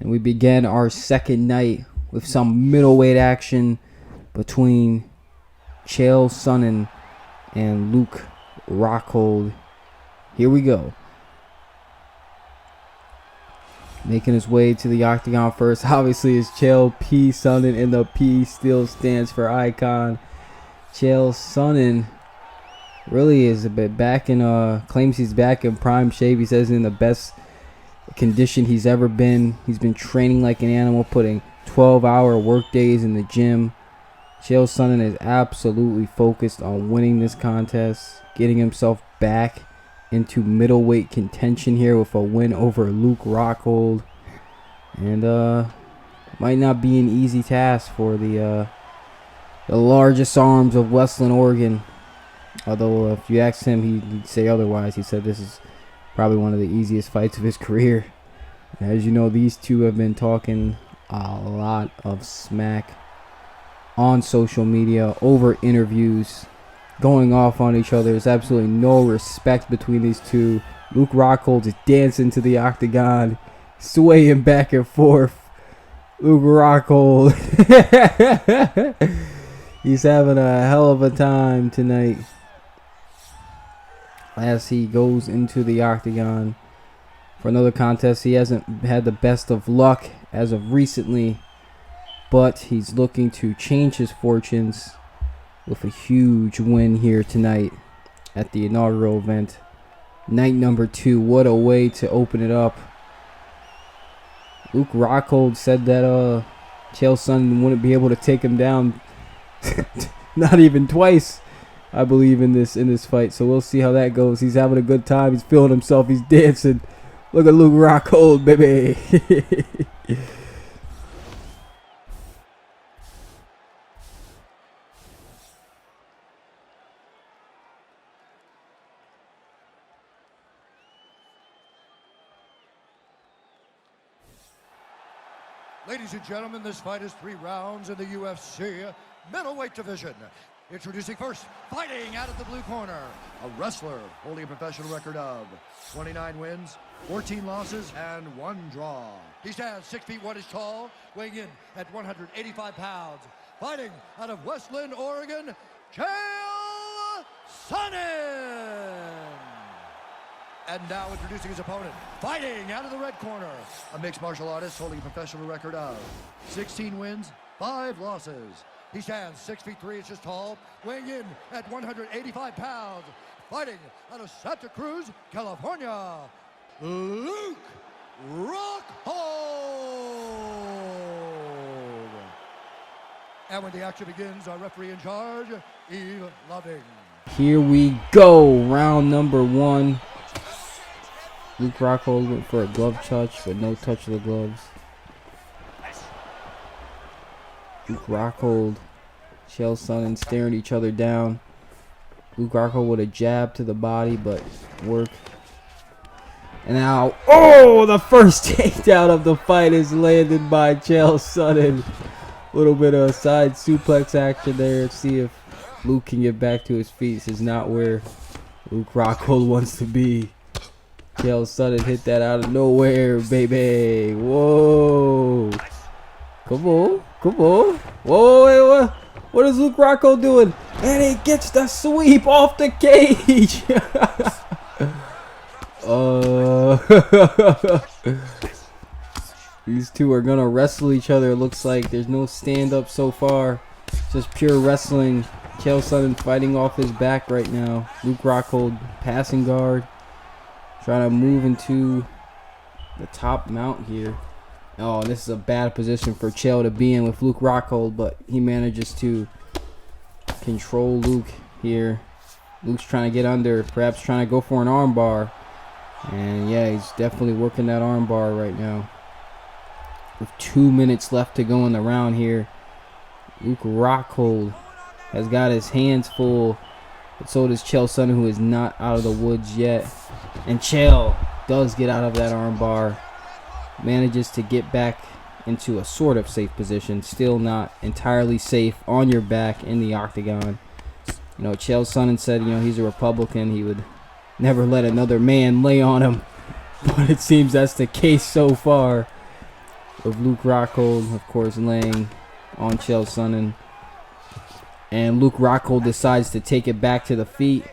And we began our second night with some middleweight action between Chael Sonnen and Luke Rockhold. Here we go. Making his way to the octagon first, obviously, is Chael P. Sonnen, and the P still stands for icon. Chael Sonnen really is a bit back in, claims he's back in prime shape. He says in the best condition he's ever been. He's been training like an animal, putting 12-hour work days in the gym. Chael Sonnen is absolutely focused on winning this contest, getting himself back into middleweight contention here with a win over Luke Rockhold. And might not be an easy task for the largest arms of Westland, Oregon. Although if you asked him, he'd say otherwise. He said this is probably one of the easiest fights of his career. As you know, these two have been talking a lot of smack on social media, over interviews, going off on each other. There's absolutely no respect between these two. Luke Rockhold is dancing to the octagon, swaying back and forth. Luke Rockhold, he's having a hell of a time tonight as he goes into the octagon for another contest. He hasn't had the best of luck as of recently, but he's looking to change his fortunes with a huge win here tonight at the inaugural event. Night number 2. What a way to open it up. Luke Rockhold said that Chael Sonnen wouldn't be able to take him down not even twice, I believe, in this fight. So we'll see how that goes. He's having a good time. He's feeling himself. He's dancing. Look at Luke Rockhold, baby. Ladies and gentlemen, this fight is 3 rounds in the UFC middleweight division. Introducing first, fighting out of the blue corner, a wrestler holding a professional record of 29 wins, 14 losses, and 1 draw. He stands 6 feet 1 inch tall, weighing in at 185 pounds. Fighting out of Westland, Oregon, Chael Sonnen. And now introducing his opponent, fighting out of the red corner, a mixed martial artist holding a professional record of 16 wins, 5 losses. He stands 6 feet 3 inches tall, weighing in at 185 pounds. Fighting out of Santa Cruz, California, Luke Rockhold. And when the action begins, our referee in charge, Eve Loving. Here we go, round number 1. Luke Rockhold went for a glove touch, but no touch of the gloves. Luke Rockhold, Chael Sonnen staring each other down. Luke Rockhold with a jab to the body, but work. And now, oh, the first takedown of the fight is landed by Chael Sonnen. A little bit of side suplex action there. Let's see if Luke can get back to his feet. This is not where Luke Rockhold wants to be. Chael Sonnen hit that out of nowhere, baby. Whoa. Come on. Come on. Whoa, wait, what is Luke Rockhold doing? And he gets the sweep off the cage. These two are going to wrestle each other, it looks like. There's no stand-up so far. Just pure wrestling. Chael Sonnen fighting off his back right now. Luke Rockhold passing guard. Trying to move into the top mount here. Oh, this is a bad position for Chael to be in with Luke Rockhold, but he manages to control Luke here. Luke's trying to get under, perhaps trying to go for an armbar. And yeah, he's definitely working that armbar right now. With 2 minutes left to go in the round here, Luke Rockhold has got his hands full. But so does Chael Sonnen, who is not out of the woods yet. And Chael does get out of that armbar. Manages to get back into a sort of safe position. Still not entirely safe on your back in the octagon. You know, Chael Sonnen said, you know, he's a Republican. He would never let another man lay on him. But it seems that's the case so far. of Luke Rockhold, of course, laying on Chael Sonnen. And Luke Rockhold decides to take it back to the feet.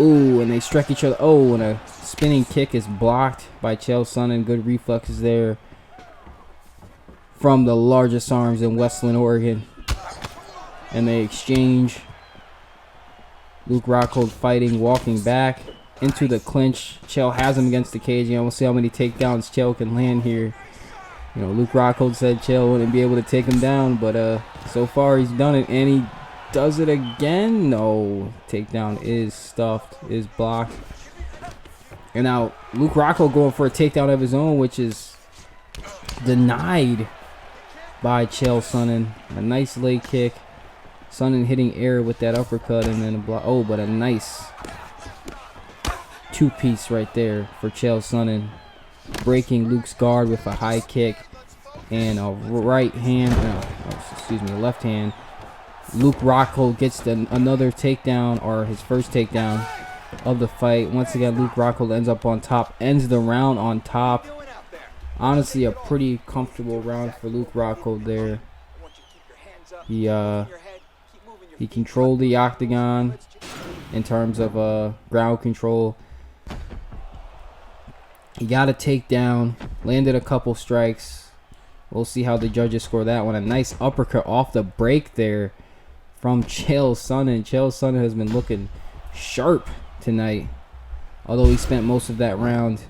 Ooh, and they strike each other. Oh, and a spinning kick is blocked by Chael Sonnen. Good reflexes there from the largest arms in Westland, Oregon. And they exchange. Luke Rockhold fighting, walking back into the clinch. Chael has him against the cage. We'll see how many takedowns Chael can land here. Luke Rockhold said Chael wouldn't be able to take him down, but so far he's done it, and he does it again. No, takedown is stuffed, is blocked. And now Luke Rockhold going for a takedown of his own, which is denied by Chael Sonnen. A nice leg kick. Sonnen hitting air with that uppercut, and then a block. Oh, but a nice two-piece right there for Chael Sonnen, breaking Luke's guard with a high kick and a right hand. A left hand. Luke Rockhold gets another takedown, or his first takedown of the fight. Once again, Luke Rockhold ends up on top, ends the round on top. Honestly, a pretty comfortable round for Luke Rockhold there. He controlled the octagon in terms of ground control. He got a takedown, landed a couple strikes. We'll see how the judges score that one. A nice uppercut off the break there from Chael Sonnen. Chael Sonnen has been looking sharp tonight, although he spent most of that round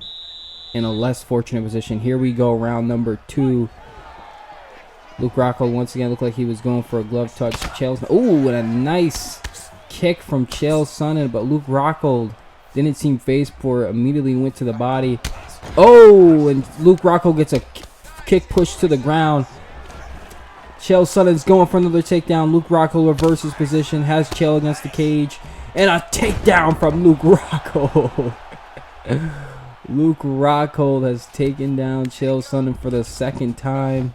in a less fortunate position. Here we go, round number 2. Luke Rockhold once again looked like he was going for a glove touch. Ooh, and a nice kick from Chael Sonnen, but Luke Rockhold didn't seem phased for it. Immediately went to the body. Oh, and Luke Rockhold gets a kick push to the ground. Chael Sonnen's going for another takedown. Luke Rockhold reverses position, has Chael against the cage, and a takedown from Luke Rockhold. Luke Rockhold has taken down Chael Sonnen for the second time.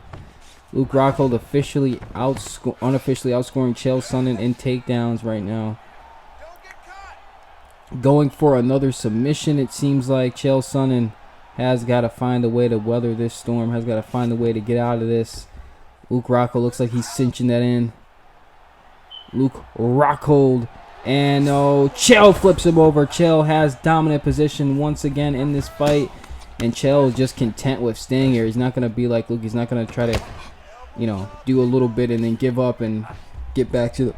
Luke Rockhold unofficially outscoring Chael Sonnen in takedowns right now. Going for another submission, it seems like. Chael Sonnen has got to find a way to weather this storm, has got to find a way to get out of this. Luke Rockhold looks like he's cinching that in. Luke Rockhold, and Chael flips him over. Chael has dominant position once again in this fight, and Chael is just content with staying here. He's not going to be like Luke. He's not going to try to, do a little bit and then give up and get back to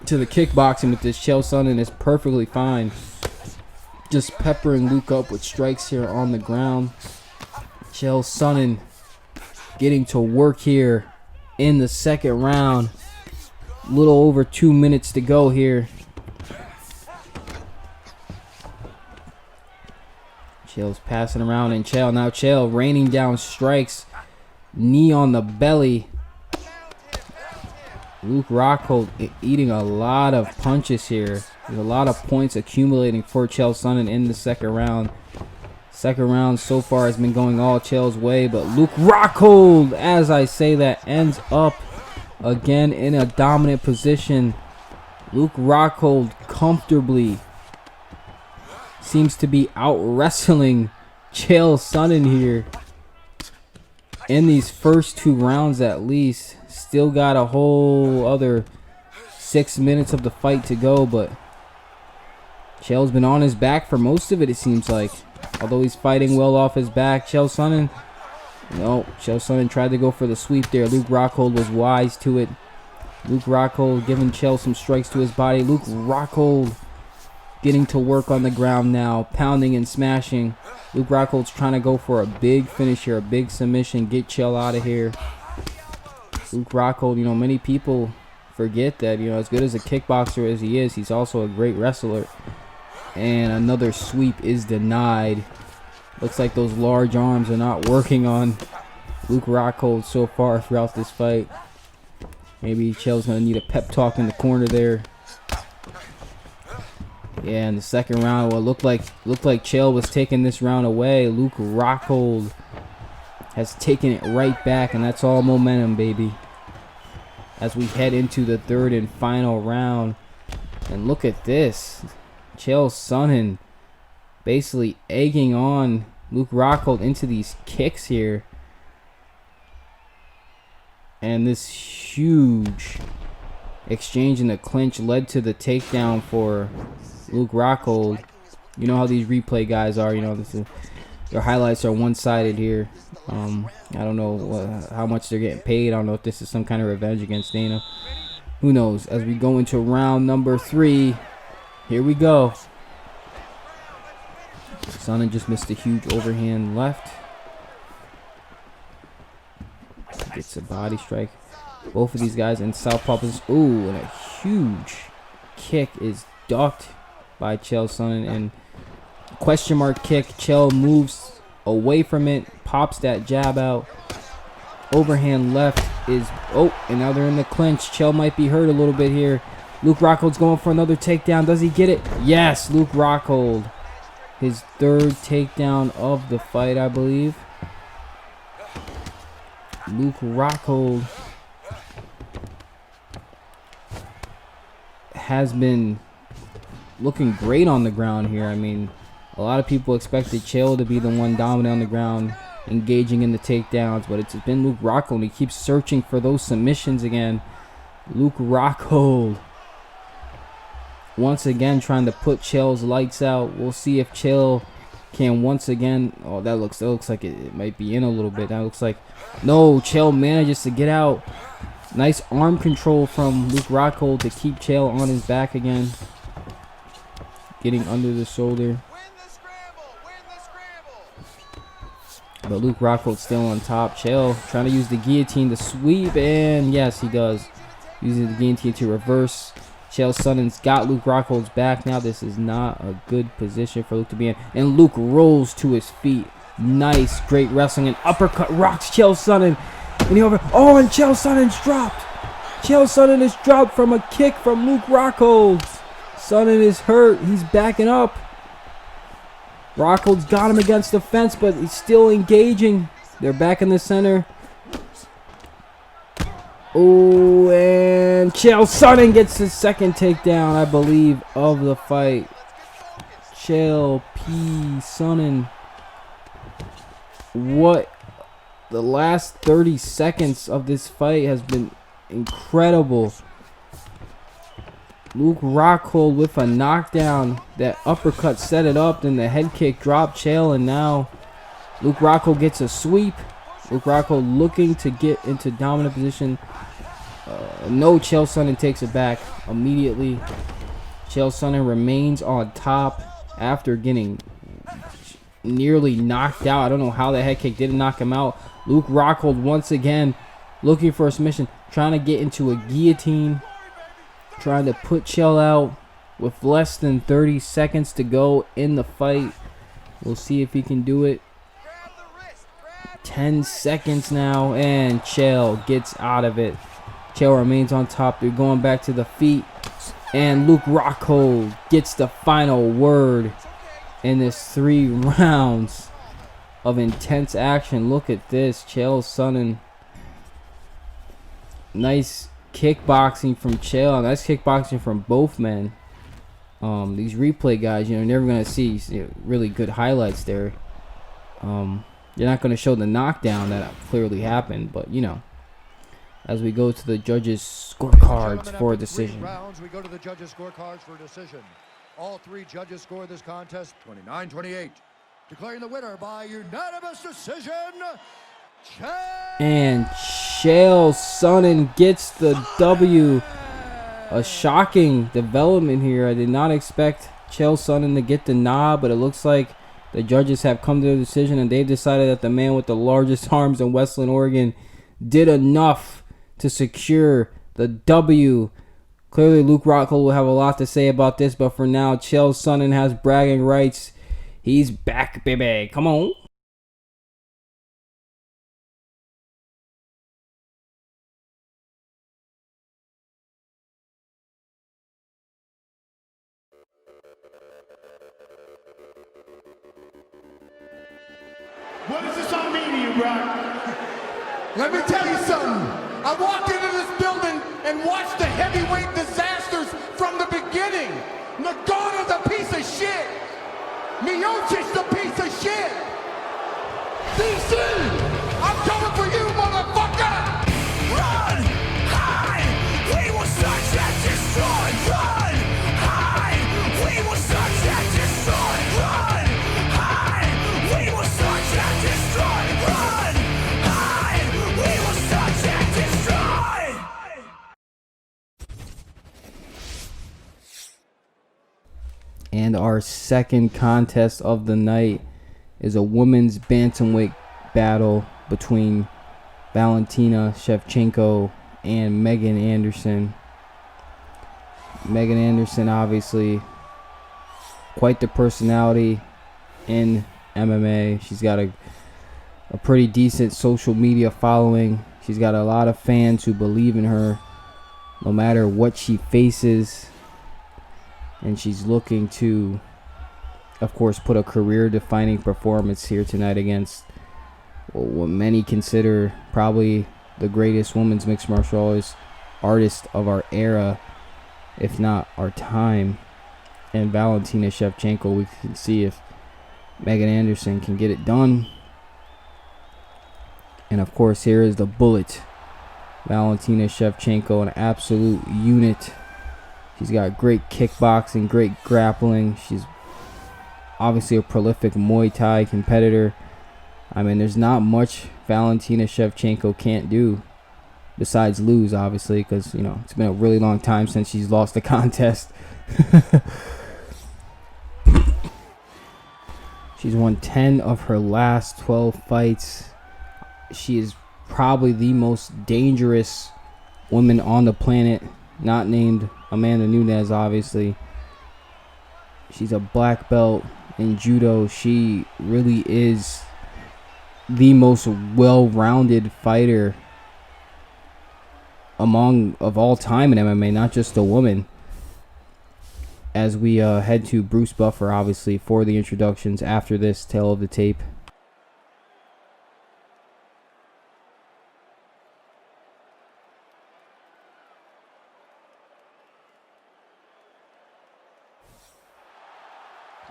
the kickboxing with this. Chael Sonnen is perfectly fine, just peppering Luke up with strikes here on the ground. Chael Sonnen getting to work here in the second round. A little over 2 minutes to go here. Chael's passing around, and Chael raining down strikes. Knee on the belly. Luke Rockhold eating a lot of punches here. There's a lot of points accumulating for Chael Sonnen in the second round. Second round so far has been going all Chael's way, but Luke Rockhold, as I say that, ends up again in a dominant position. Luke Rockhold comfortably seems to be out wrestling Chael Sonnen here in these first 2 rounds at least. Still got a whole other 6 minutes of the fight to go, but Chael's been on his back for most of it, it seems like. Although he's fighting well off his back. Chael Sonnen tried to go for the sweep there. Luke Rockhold was wise to it. Luke Rockhold giving Chael some strikes to his body. Luke Rockhold getting to work on the ground now, pounding and smashing. Luke Rockhold's trying to go for a big finish here, a big submission, get Chael out of here. Luke Rockhold, many people forget that, as good as a kickboxer as he is, he's also a great wrestler. And another sweep is denied. Looks like those large arms are not working on Luke Rockhold so far throughout this fight. Maybe Chael's going to need a pep talk in the corner there. Yeah, in the second round, well, looked like Chael was taking this round away. Luke Rockhold has taken it right back, and that's all momentum, baby, as we head into the third and final round. And look at this. Chael Sonnen basically egging on Luke Rockhold into these kicks here. And this huge exchange in the clinch led to the takedown for Luke Rockhold. You know how these replay guys are. You know, their highlights are one-sided here. I don't know how much they're getting paid. I don't know if this is some kind of revenge against Dana. Who knows? As we go into round number 3, here we go. Sonnen just missed a huge overhand left. Gets a body strike. Both of these guys in southpaw position. Ooh, and a huge kick is ducked by Chael Sonnen. And question mark kick. Chael moves away from it. Pops that jab out. Overhand left is... Oh, and now they're in the clinch. Chael might be hurt a little bit here. Luke Rockhold's going for another takedown. Does he get it? Yes, Luke Rockhold. His 3rd takedown of the fight, I believe. Luke Rockhold has been looking great on the ground here. I mean, a lot of people expected Chael to be the one dominant on the ground, engaging in the takedowns, but it's been Luke Rockhold, and he keeps searching for those submissions again. Luke Rockhold once again trying to put Chael's lights out. We'll see if Chael can once again... Oh, that looks like it might be in a little bit. That looks like... No, Chael manages to get out. Nice arm control from Luke Rockhold to keep Chael on his back again. Getting under the shoulder. But Luke Rockhold's still on top. Chael trying to use the guillotine to sweep, and yes, he does. Using the guillotine to reverse. Chael Sonnen's got Luke Rockhold's back now. This is not a good position for Luke to be in. And Luke rolls to his feet. Nice, great wrestling. And uppercut rocks Chael Sonnen. And he over. Oh, and Chael Sonnen's dropped. Chael Sonnen is dropped from a kick from Luke Rockhold. Sonnen is hurt. He's backing up. Rockhold's got him against the fence, but he's still engaging. They're back in the center. Oh, and Chael Sonnen gets his 2nd takedown, I believe, of the fight. Chael P. Sonnen. What? The last 30 seconds of this fight has been incredible. Luke Rockhold with a knockdown. That uppercut set it up. Then the head kick dropped Chael. And now Luke Rockhold gets a sweep. Luke Rockhold looking to get into dominant position. No, Chael Sonnen takes it back immediately. Chael Sonnen remains on top after getting nearly knocked out. I don't know how the head kick didn't knock him out. Luke Rockhold once again looking for a submission. Trying to get into a guillotine. Trying to put Chael out with less than 30 seconds to go in the fight. We'll see if he can do it. 10 seconds now, and Chael gets out of it. Chael remains on top. They're going back to the feet. And Luke Rockhold gets the final word in this 3 rounds of intense action. Look at this. Chael Sonnen. Nice kickboxing from Chael. Nice kickboxing from both men. These replay guys, you're never going to see really good highlights there. You're not going to show the knockdown that clearly happened, but as we go to the judges' scorecards for a decision. Rounds, we go to the judges' scorecards for a decision. All 3 judges score this contest 29-28. Declaring the winner by unanimous decision, and Chael Sonnen gets the W. A shocking development here. I did not expect Chael Sonnen to get the nod, but it looks like the judges have come to their decision, and they've decided that the man with the largest arms in Westland, Oregon did enough to secure the W. Clearly, Luke Rockhold will have a lot to say about this, but for now, Chael Sonnen has bragging rights. He's back, baby. Come on. What does this all mean to you, Brock? Let me tell you something. I walked into this building and watched the heavyweight disasters from the beginning. Nagano's a piece of shit. Miocic's a piece of shit. DC, I'm coming for you, motherfucker! our second contest of the night is a women's bantamweight battle between Valentina Shevchenko and Megan Anderson. Megan Anderson, obviously, quite the personality in MMA. She's got a pretty decent social media following. She's got a lot of fans who believe in her no matter what she faces. And she's looking to, of course, put a career-defining performance here tonight against what many consider probably the greatest women's mixed martial artist of our era, if not our time. And Valentina Shevchenko, we can see if Megan Anderson can get it done. And of course, here is the bullet. Valentina Shevchenko, an absolute unit. She's got great kickboxing, great grappling. She's obviously a prolific Muay Thai competitor. I mean, there's not much Valentina Shevchenko can't do besides lose, obviously, because, you know, it's been a really long time since she's lost a contest. She's won 10 of her last 12 fights. She is probably the most dangerous woman on the planet, not named Amanda Nunes, obviously. She's a black belt in judo. She really is the most well-rounded fighter of all time in MMA, not just a woman. As we head to Bruce Buffer, obviously, for the introductions after this tale of the tape.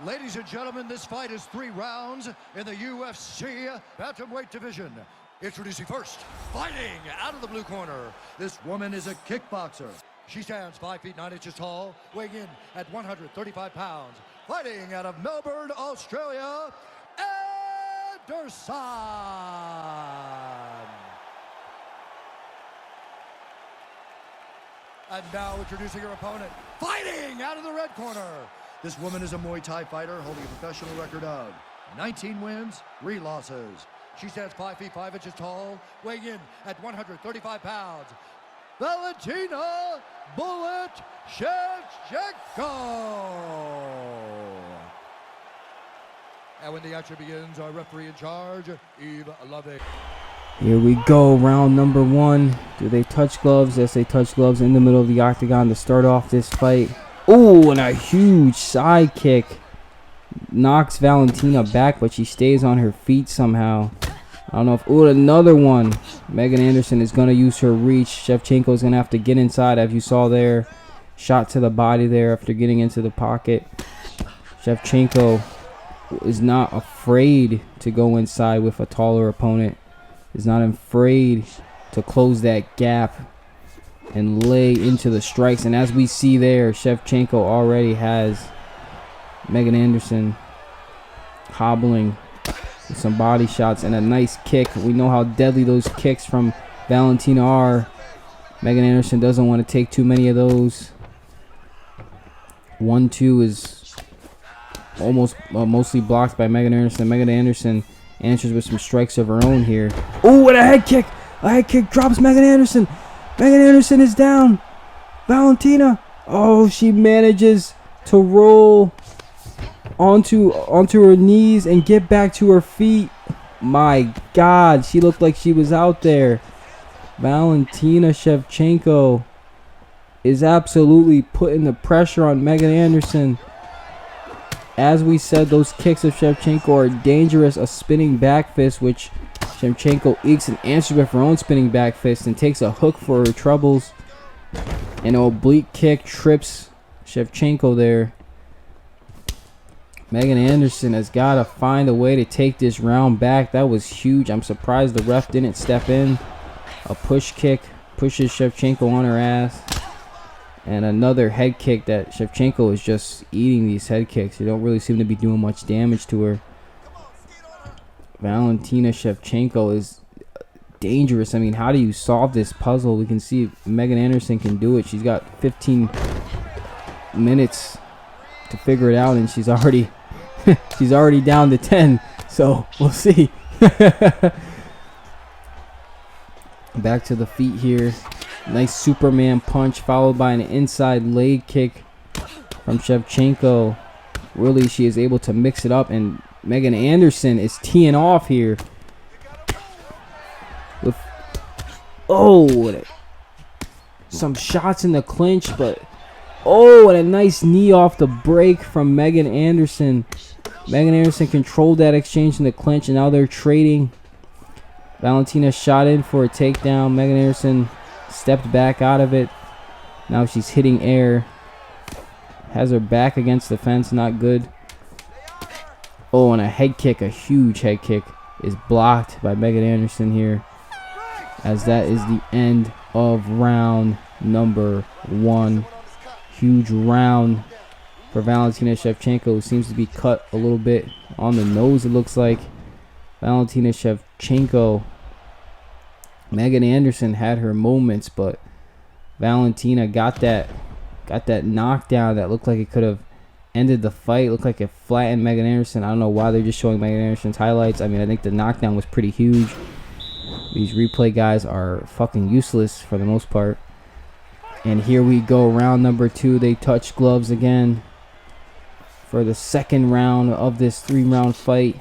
Ladies and gentlemen, this fight is 3 rounds in the UFC bantamweight division. Introducing first, fighting out of the blue corner. This woman is a kickboxer. She stands 5 feet 9 inches tall, weighing in at 135 pounds. Fighting out of Melbourne, Australia, Anderson. And now introducing her opponent, fighting out of the red corner. This woman is a Muay Thai fighter holding a professional record of 19 wins, 3 losses. She stands 5 feet 5 inches tall, weighing in at 135 pounds. Valentina "Bullet" Shevchenko. And when the action begins, our referee in charge, Eve Loving. Here we go, round number 1. Do they touch gloves? Yes, they touch gloves in the middle of the octagon to start off this fight. Oh, and a huge side kick knocks Valentina back, but she stays on her feet somehow. I don't know if... Oh, another one. Megan Anderson is going to use her reach. Shevchenko is going to have to get inside, as you saw there. Shot to the body there after getting into the pocket. Shevchenko is not afraid to go inside with a taller opponent. Is not afraid to close that gap and lay into the strikes. And as we see there, Shevchenko already has Megan Anderson hobbling with some body shots and a nice kick. We know how deadly those kicks from Valentina are. Megan Anderson doesn't want to take too many of those. 1-2 is almost mostly blocked by Megan Anderson. Megan Anderson answers with some strikes of her own here. Oh, and a head kick! A head kick drops Megan Anderson. Megan Anderson is down. Valentina. Oh, she manages to roll onto her knees and get back to her feet. My God, she looked like she was out there. Valentina Shevchenko is absolutely putting the pressure on Megan Anderson. As we said, those kicks of Shevchenko are dangerous. A spinning back fist, which Shevchenko ekes and answers with her own spinning back fist and takes a hook for her troubles. An oblique kick trips Shevchenko there. Megan Anderson has got to find a way to take this round back. That was huge. I'm surprised the ref didn't step in. A push kick pushes Shevchenko on her ass. And another head kick that Shevchenko is just eating these head kicks. They don't really seem to be doing much damage to her. Valentina Shevchenko is dangerous. I mean, how do you solve this puzzle? We can see Megan Anderson can do it. She's got 15 minutes to figure it out, and she's already she's already down to 10. So we'll see. Back to the feet here. Nice Superman punch followed by an inside leg kick from Shevchenko. Really, she is able to mix it up, and Megan Anderson is teeing off here. With some shots in the clinch, but and a nice knee off the break from Megan Anderson. Megan Anderson controlled that exchange in the clinch, and now they're trading. Valentina shot in for a takedown. Megan Anderson stepped back out of it. Now she's hitting air. Has her back against the fence. Not good. And a head kick, a huge head kick, is blocked by Megan Anderson here. As that is the end of round number 1. Huge round for Valentina Shevchenko, who seems to be cut a little bit on the nose, it looks like. Valentina Shevchenko. Megan Anderson had her moments, but Valentina got that knockdown that looked like it could have ended the fight. Looked like it flattened Megan Anderson. I don't know why they're just showing Megan Anderson's highlights. I mean, I think the knockdown was pretty huge. These replay guys are fucking useless for the most part. And here we go, round number 2. They touch gloves again for the second round of this 3-round fight.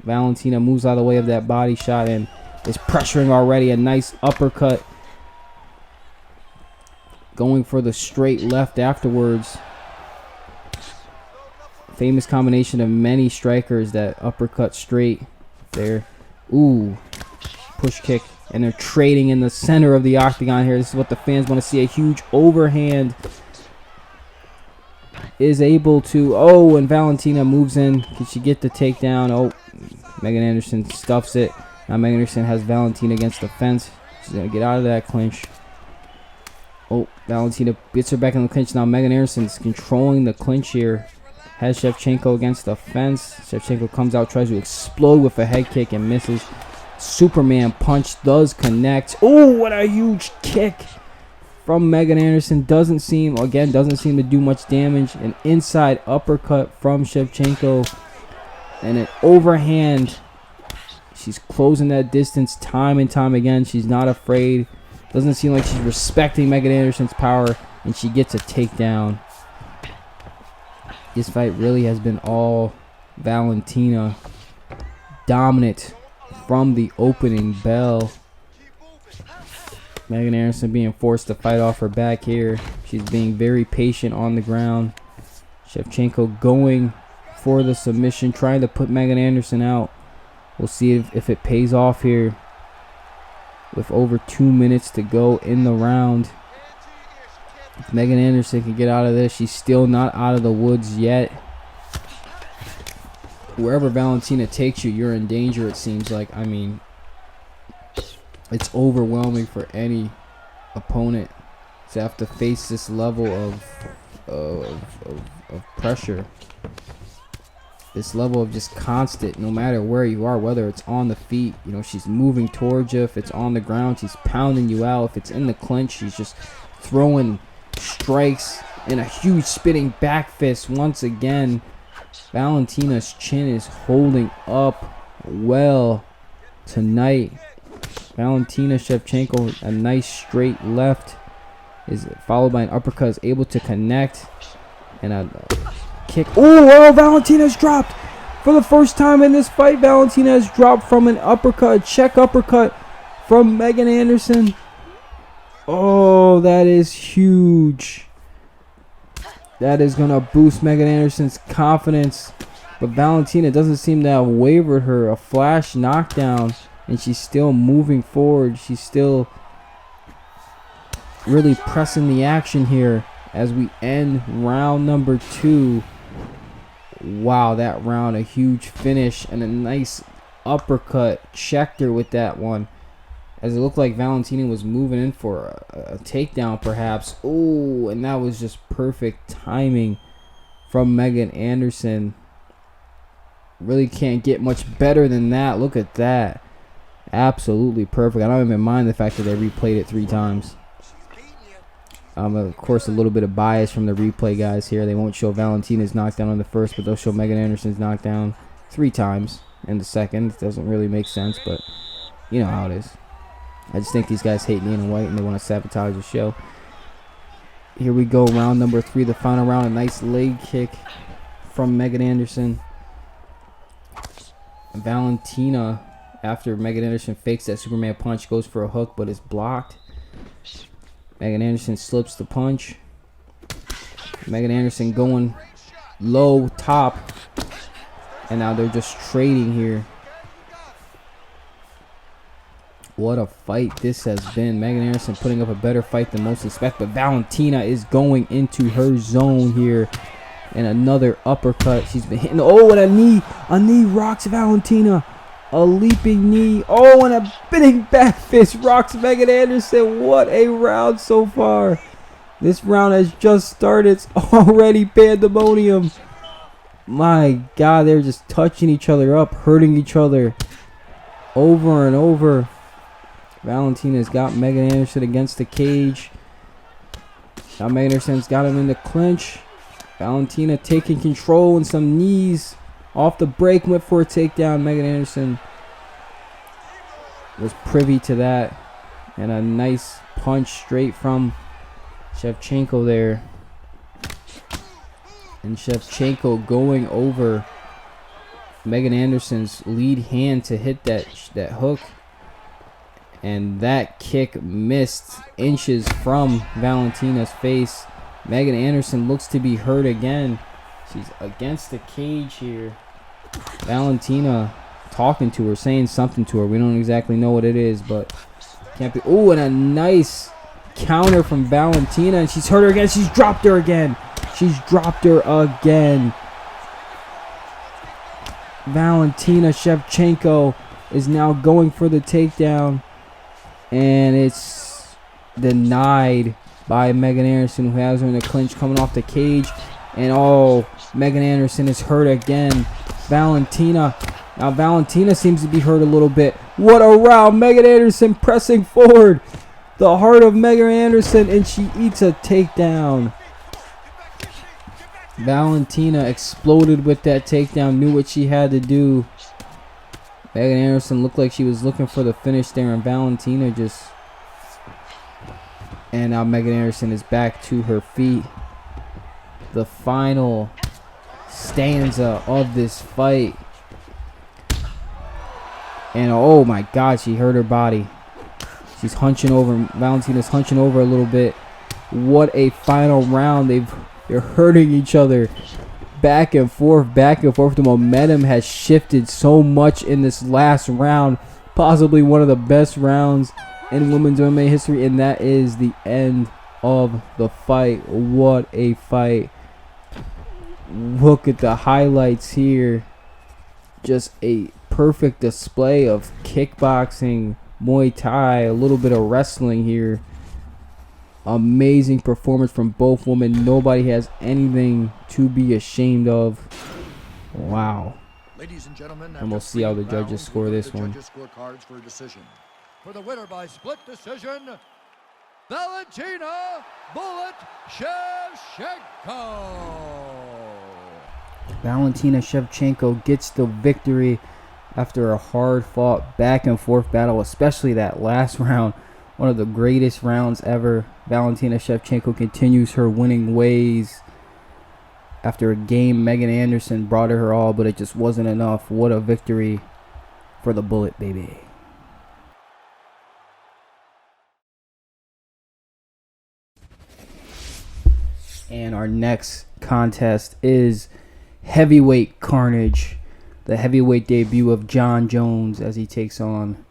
Valentina moves out of the way of that body shot and is pressuring already. A nice uppercut. Going for the straight left afterwards. Famous combination of many strikers, that uppercut straight there. Push kick. And they're trading in the center of the octagon here. This is what the fans want to see. A huge overhand. Is able to... and Valentina moves in. Can she get the takedown? Megan Anderson stuffs it. Now Megan Anderson has Valentina against the fence. She's going to get out of that clinch. Valentina gets her back in the clinch. Now Megan Anderson's controlling the clinch here. Has Shevchenko against the fence. Shevchenko comes out, tries to explode with a head kick and misses. Superman punch does connect. What a huge kick from Megan Anderson. Doesn't seem to do much damage. An inside uppercut from Shevchenko. And an overhand. She's closing that distance time and time again. She's not afraid. Doesn't seem like she's respecting Megan Anderson's power. And she gets a takedown. This fight really has been all Valentina. Dominant from the opening bell. Megan Anderson being forced to fight off her back here. She's being very patient on the ground. Shevchenko going for the submission, trying to put Megan Anderson out. We'll see if it pays off here with over 2 minutes to go in the round. If Megan Anderson can get out of this, she's still not out of the woods yet. Wherever Valentina takes you, you're in danger, it seems like. I mean, it's overwhelming for any opponent to have to face this level of pressure. This level of just constant, no matter where you are, whether it's on the feet, she's moving towards you. If it's on the ground, she's pounding you out. If it's in the clinch, she's just throwing strikes and a huge spinning back fist once again. Valentina's chin is holding up well tonight. Valentina Shevchenko, a nice straight left, is followed by an uppercut, is able to connect, and a kick. Valentina's dropped for the first time in this fight. Valentina has dropped from an uppercut, a check uppercut from Megan Anderson. That is huge. That is going to boost Megan Anderson's confidence. But Valentina doesn't seem to have wavered her. A flash knockdown. And she's still moving forward. She's still really pressing the action here as we end round number 2. Wow, that round. A huge finish and a nice uppercut. Checked her with that one. As it looked like Valentina was moving in for a takedown, perhaps. And that was just perfect timing from Megan Anderson. Really can't get much better than that. Look at that. Absolutely perfect. I don't even mind the fact that they replayed it 3 times. Of course, a little bit of bias from the replay guys here. They won't show Valentina's knockdown on the first, but they'll show Megan Anderson's knockdown 3 times in the second. It doesn't really make sense, but you know how it is. I just think these guys hate Dana White and they want to sabotage the show. Here we go, round number 3, the final round. A nice leg kick from Megan Anderson. Valentina, after Megan Anderson fakes that Superman punch, goes for a hook, but it's blocked. Megan Anderson slips the punch. Megan Anderson going low top. And now they're just trading here. What a fight this has been. Megan Anderson putting up a better fight than most expect. But Valentina is going into her zone here. And another uppercut. She's been hitting. Oh, and a knee. A knee rocks Valentina. A leaping knee. Oh, and a spinning back fist rocks Megan Anderson. What a round so far. This round has just started. It's already pandemonium. My God, they're just touching each other up, hurting each other over and over. Valentina's got Megan Anderson against the cage. Now Megan Anderson's got him in the clinch. Valentina taking control and some knees off the break, went for a takedown. Megan Anderson was privy to that. And a nice punch straight from Shevchenko there. And Shevchenko going over Megan Anderson's lead hand to hit that hook. And that kick missed inches from Valentina's face. Megan Anderson looks to be hurt again. She's against the cage here. Valentina talking to her, saying something to her. We don't exactly know what it is, but can't be. Oh, and a nice counter from Valentina. And she's hurt her again. She's dropped her again. She's dropped her again. Valentina Shevchenko is now going for the takedown. And it's denied by Megan Anderson, who has her in the clinch, coming off the cage. And oh, Megan Anderson is hurt again. Valentina. Now Valentina seems to be hurt a little bit. What a round. Megan Anderson pressing forward. The heart of Megan Anderson, and she eats a takedown. Valentina exploded with that takedown, knew what she had to do. Megan Anderson looked like she was looking for the finish there, and Valentina just... And now Megan Anderson is back to her feet. The final stanza of this fight. And oh my God, she hurt her body. She's hunching over. Valentina's hunching over a little bit. What a final round. They're hurting each other. Back and forth, back and forth. The momentum has shifted so much in this last round. Possibly one of the best rounds in women's MMA history. And that is the end of the fight. What a fight. Look at the highlights here. Just a perfect display of kickboxing, Muay Thai, a little bit of wrestling here. Amazing performance from both women. Nobody has anything to be ashamed of. Wow. Ladies and gentlemen, and we'll see how the judges score this one. Scorecards for a decision. For the winner by split decision, Valentina "Bullet" Shevchenko. Valentina Shevchenko gets the victory after a hard-fought back-and-forth battle, especially that last round. One of the greatest rounds ever. Valentina Shevchenko continues her winning ways. After a game, Megan Anderson brought her all, but it just wasn't enough. What a victory for the Bullet, baby. And our next contest is heavyweight carnage. The heavyweight debut of Jon Jones as he takes on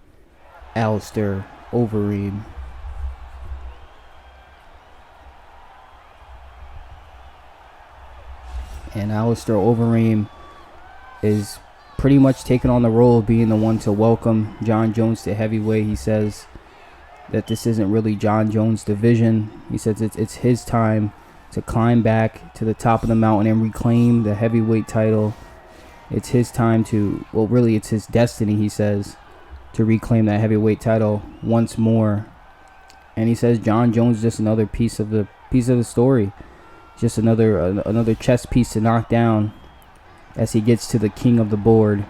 Alistair Overeem. And Alistair Overeem is pretty much taking on the role of being the one to welcome Jon Jones to heavyweight. He says that this isn't really Jon Jones' division. He says it's his time to climb back to the top of the mountain and reclaim the heavyweight title. It's his time to, well, really it's his destiny, he says, to reclaim that heavyweight title once more. And he says Jon Jones is just another piece of the piece of the story. Just another chess piece to knock down as he gets to the king of the board.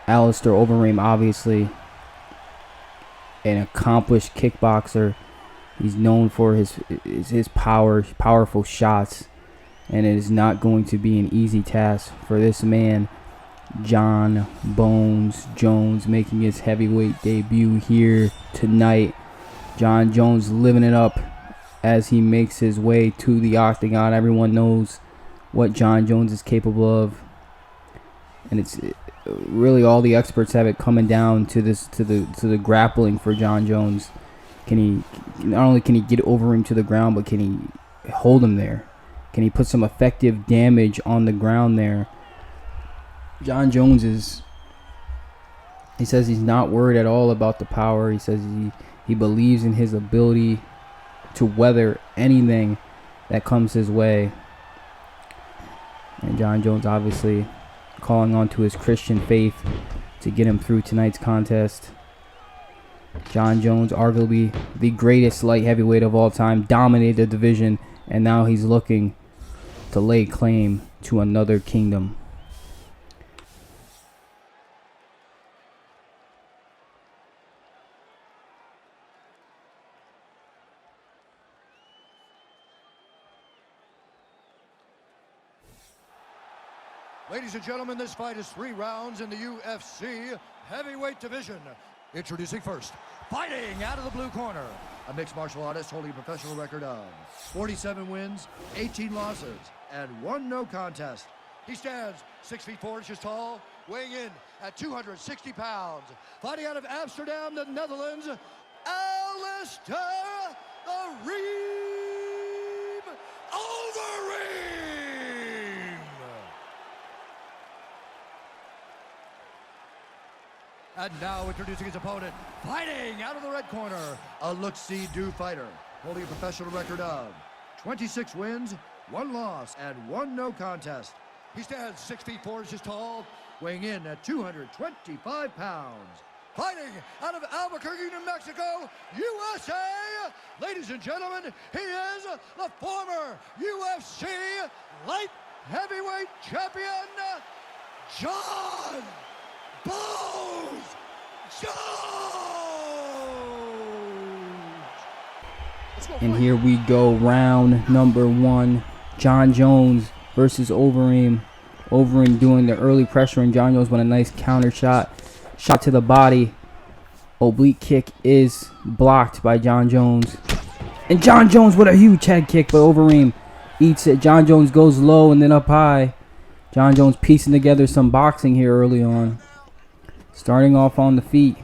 Alistair Overeem, obviously an accomplished kickboxer. He's known for his powerful shots, and it is not going to be an easy task for this man, Jon Bones Jones, making his heavyweight debut here tonight. Jon Jones living it up as he makes his way to the octagon. Everyone knows what Jon Jones is capable of, and it's really all the experts have it coming down to the grappling for Jon Jones. Not only can he get over him to the ground, but can he hold him there? Can he put some effective damage on the ground there? Jon Jones he says he's not worried at all about the power. He says he believes in his ability to weather anything that comes his way. And Jon Jones obviously calling on to his Christian faith to get him through tonight's contest. Jon Jones, arguably the greatest light heavyweight of all time, dominated the division, and now he's looking to lay claim to another kingdom. Ladies and gentlemen, this fight is 3 rounds in the UFC heavyweight division. Introducing first, fighting out of the blue corner, a mixed martial artist holding a professional record of 47 wins, 18 losses, and 1 no contest. He stands 6 feet 4 inches tall, weighing in at 260 pounds. Fighting out of Amsterdam, the Netherlands, Alistair the Reeb Overeem. And now introducing his opponent, fighting out of the red corner, a look-see-do fighter, holding a professional record of 26 wins, 1 loss, and 1 no contest. He stands 6 feet 4 inches tall, weighing in at 225 pounds. Fighting out of Albuquerque, New Mexico, USA, ladies and gentlemen, he is the former UFC light heavyweight champion, Jon Bones Jones! And here we go, round number 1. Jon Jones versus Overeem. Overeem doing the early pressure, and Jon Jones with a nice counter shot. Shot to the body. Oblique kick is blocked by Jon Jones. And Jon Jones with a huge head kick, but Overeem eats it. Jon Jones goes low and then up high. Jon Jones piecing together some boxing here early on. Starting off on the feet.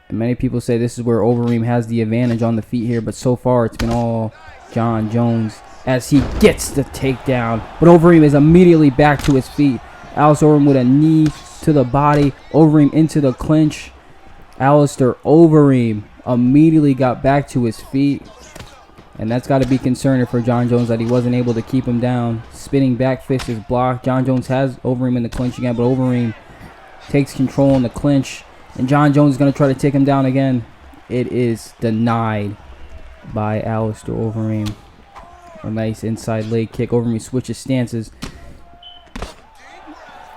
And many people say this is where Overeem has the advantage on the feet here, but so far it's been all Jon Jones as he gets the takedown. But Overeem is immediately back to his feet. Alistair Overeem with a knee to the body. Overeem into the clinch. Alistair Overeem immediately got back to his feet. And that's got to be concerning for Jon Jones that he wasn't able to keep him down. Spinning back fist is blocked. Jon Jones has Overeem in the clinch again, but Overeem takes control in the clinch. And Jon Jones is going to try to take him down again. It is denied by Alistair Overeem. A nice inside leg kick. Overeem switches stances.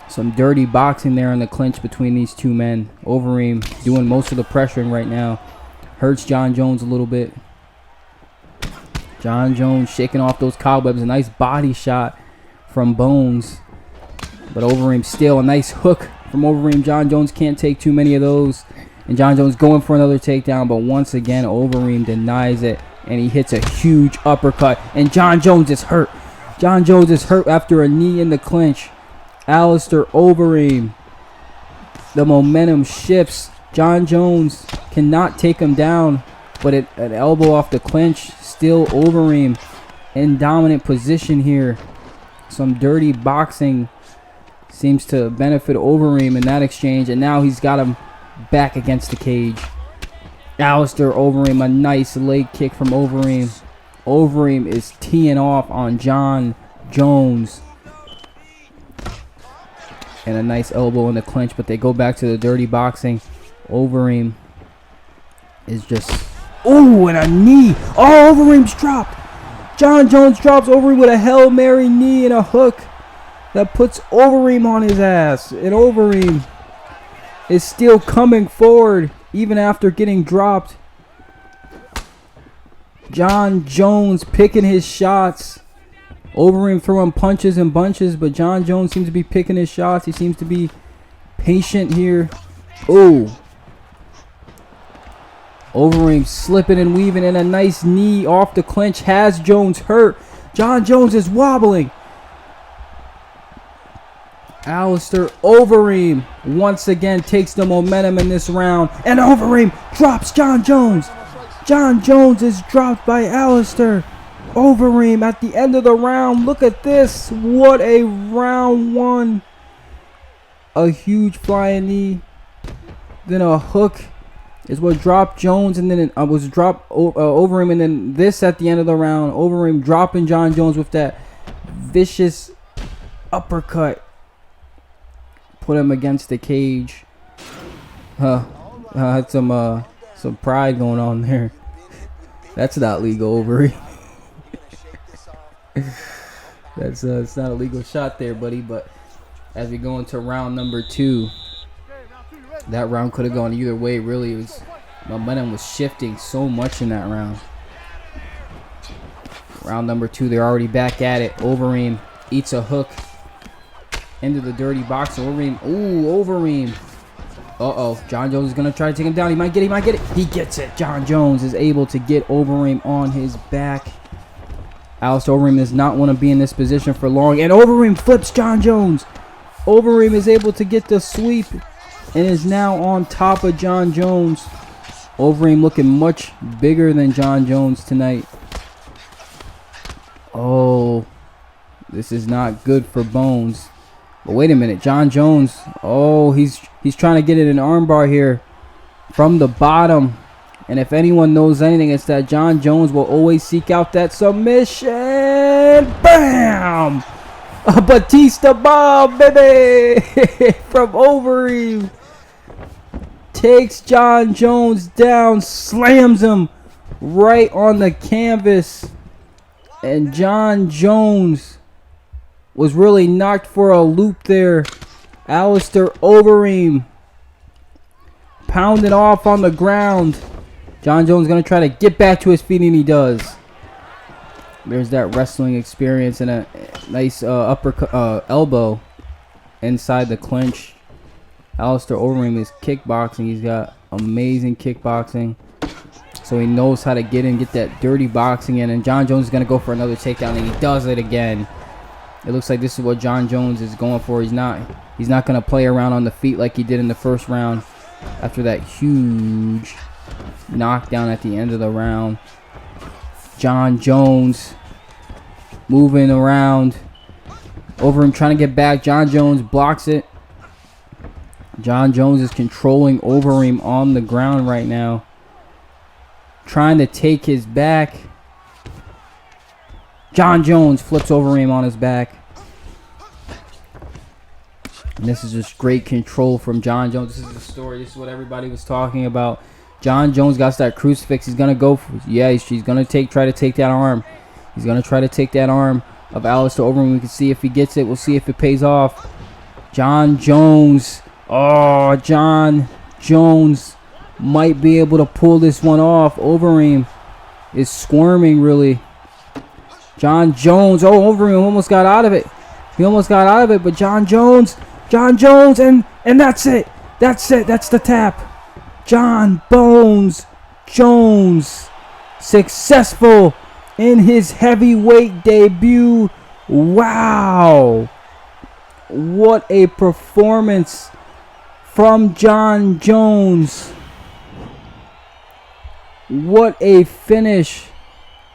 Some dirty boxing there in the clinch between these two men. Overeem doing most of the pressuring right now. Hurts Jon Jones a little bit. Jon Jones shaking off those cobwebs. A nice body shot from Bones. But Overeem still a nice hook from Overeem. Jon Jones can't take too many of those. And Jon Jones going for another takedown. But once again, Overeem denies it. And he hits a huge uppercut. And Jon Jones is hurt. Jon Jones is hurt after a knee in the clinch. Alistair Overeem. The momentum shifts. Jon Jones cannot take him down. But an elbow off the clinch. Still Overeem in dominant position here. Some dirty boxing seems to benefit Overeem in that exchange. And now he's got him back against the cage. Alistair Overeem, a nice leg kick from Overeem. Overeem is teeing off on Jon Jones. And a nice elbow in the clinch, but they go back to the dirty boxing. Overeem is just Oh, and a knee. Oh, Overeem's dropped. John Jones drops Overeem with a Hail Mary knee and a hook that puts Overeem on his ass. And Overeem is still coming forward even after getting dropped. John Jones picking his shots. Overeem throwing punches and bunches, but John Jones seems to be picking his shots. He seems to be patient here. Oh. Overeem slipping and weaving, and a nice knee off the clinch has Jones hurt. John Jones is wobbling. Alistair Overeem once again takes the momentum in this round, and Overeem drops John Jones. John Jones is dropped by Alistair Overeem at the end of the round. Look at this. What a round one. A huge flying knee. Then a hook is what dropped Jones, and then it was dropped Overeem, and then this at the end of the round. Overeem dropping John Jones with that vicious uppercut. Put him against the cage. Had some pride going on there. That's not legal, Overeem. That's it's not a legal shot there, buddy. But as we go into round number 2, that round could have gone either way. Really, it was momentum was shifting so much in that round. Round number 2, they're already back at it. Overeem eats a hook into the dirty box. Overeem, Overeem. John Jones is gonna try to take him down. He might get it. He gets it. John Jones is able to get Overeem on his back. Alistair Overeem does not want to be in this position for long, and Overeem flips John Jones. Overeem is able to get the sweep and is now on top of John Jones. Overeem looking much bigger than John Jones tonight. Oh, this is not good for Bones. But wait a minute, John Jones. Oh, he's trying to get it in an armbar here from the bottom. And if anyone knows anything, it's that John Jones will always seek out that submission. Bam! A Batista bomb, baby! From Overeem. Takes John Jones down, slams him right on the canvas. And John Jones was really knocked for a loop there. Alistair Overeem pounded off on the ground. John Jones going to try to get back to his feet, and he does. There's that wrestling experience and a nice upper elbow inside the clinch. Alistair Overeem is kickboxing. He's got amazing kickboxing. So he knows how to get in, get that dirty boxing in. And John Jones is going to go for another takedown, and he does it again. It looks like this is what John Jones is going for. He's not going to play around on the feet like he did in the first round after that huge knockdown at the end of the round. John Jones moving around. Overeem trying to get back. John Jones blocks it. John Jones is controlling Overeem on the ground right now, trying to take his back. John Jones flips Overeem on his back. And this is just great control from John Jones. This is the story. This is what everybody was talking about. John Jones got that crucifix. He's going to go for it. Yeah, he's going to try to take that arm. He's going to try to take that arm of Alistair Overeem. We can see if he gets it. We'll see if it pays off. John Jones. Oh, John Jones might be able to pull this one off. Overeem is squirming, really. John Jones. Oh, Overeem almost got out of it. He almost got out of it, but John Jones, and that's it. That's it. That's the tap. John Bones Jones, successful in his heavyweight debut. Wow. What a performance from John Jones. What a finish.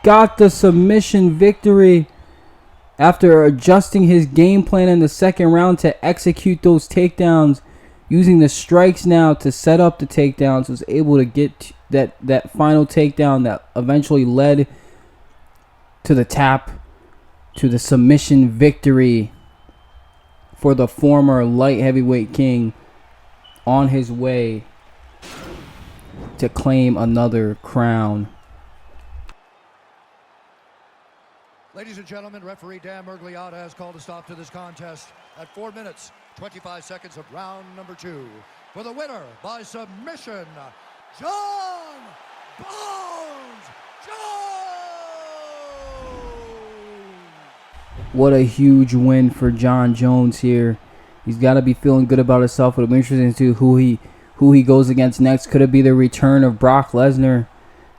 Got the submission victory after adjusting his game plan in the second round to execute those takedowns, using the strikes now to set up the takedowns. Was able to get that final takedown that eventually led to the tap, to the submission victory for the former light heavyweight king on his way to claim another crown. Ladies and gentlemen, referee Dan Mergliata has called a stop to this contest at 4 minutes, 25 seconds of round number 2. For the winner by submission, John Bones Jones! What a huge win for John Jones here. He's got to be feeling good about himself. It'll be interesting to see who he goes against next. Could it be the return of Brock Lesnar?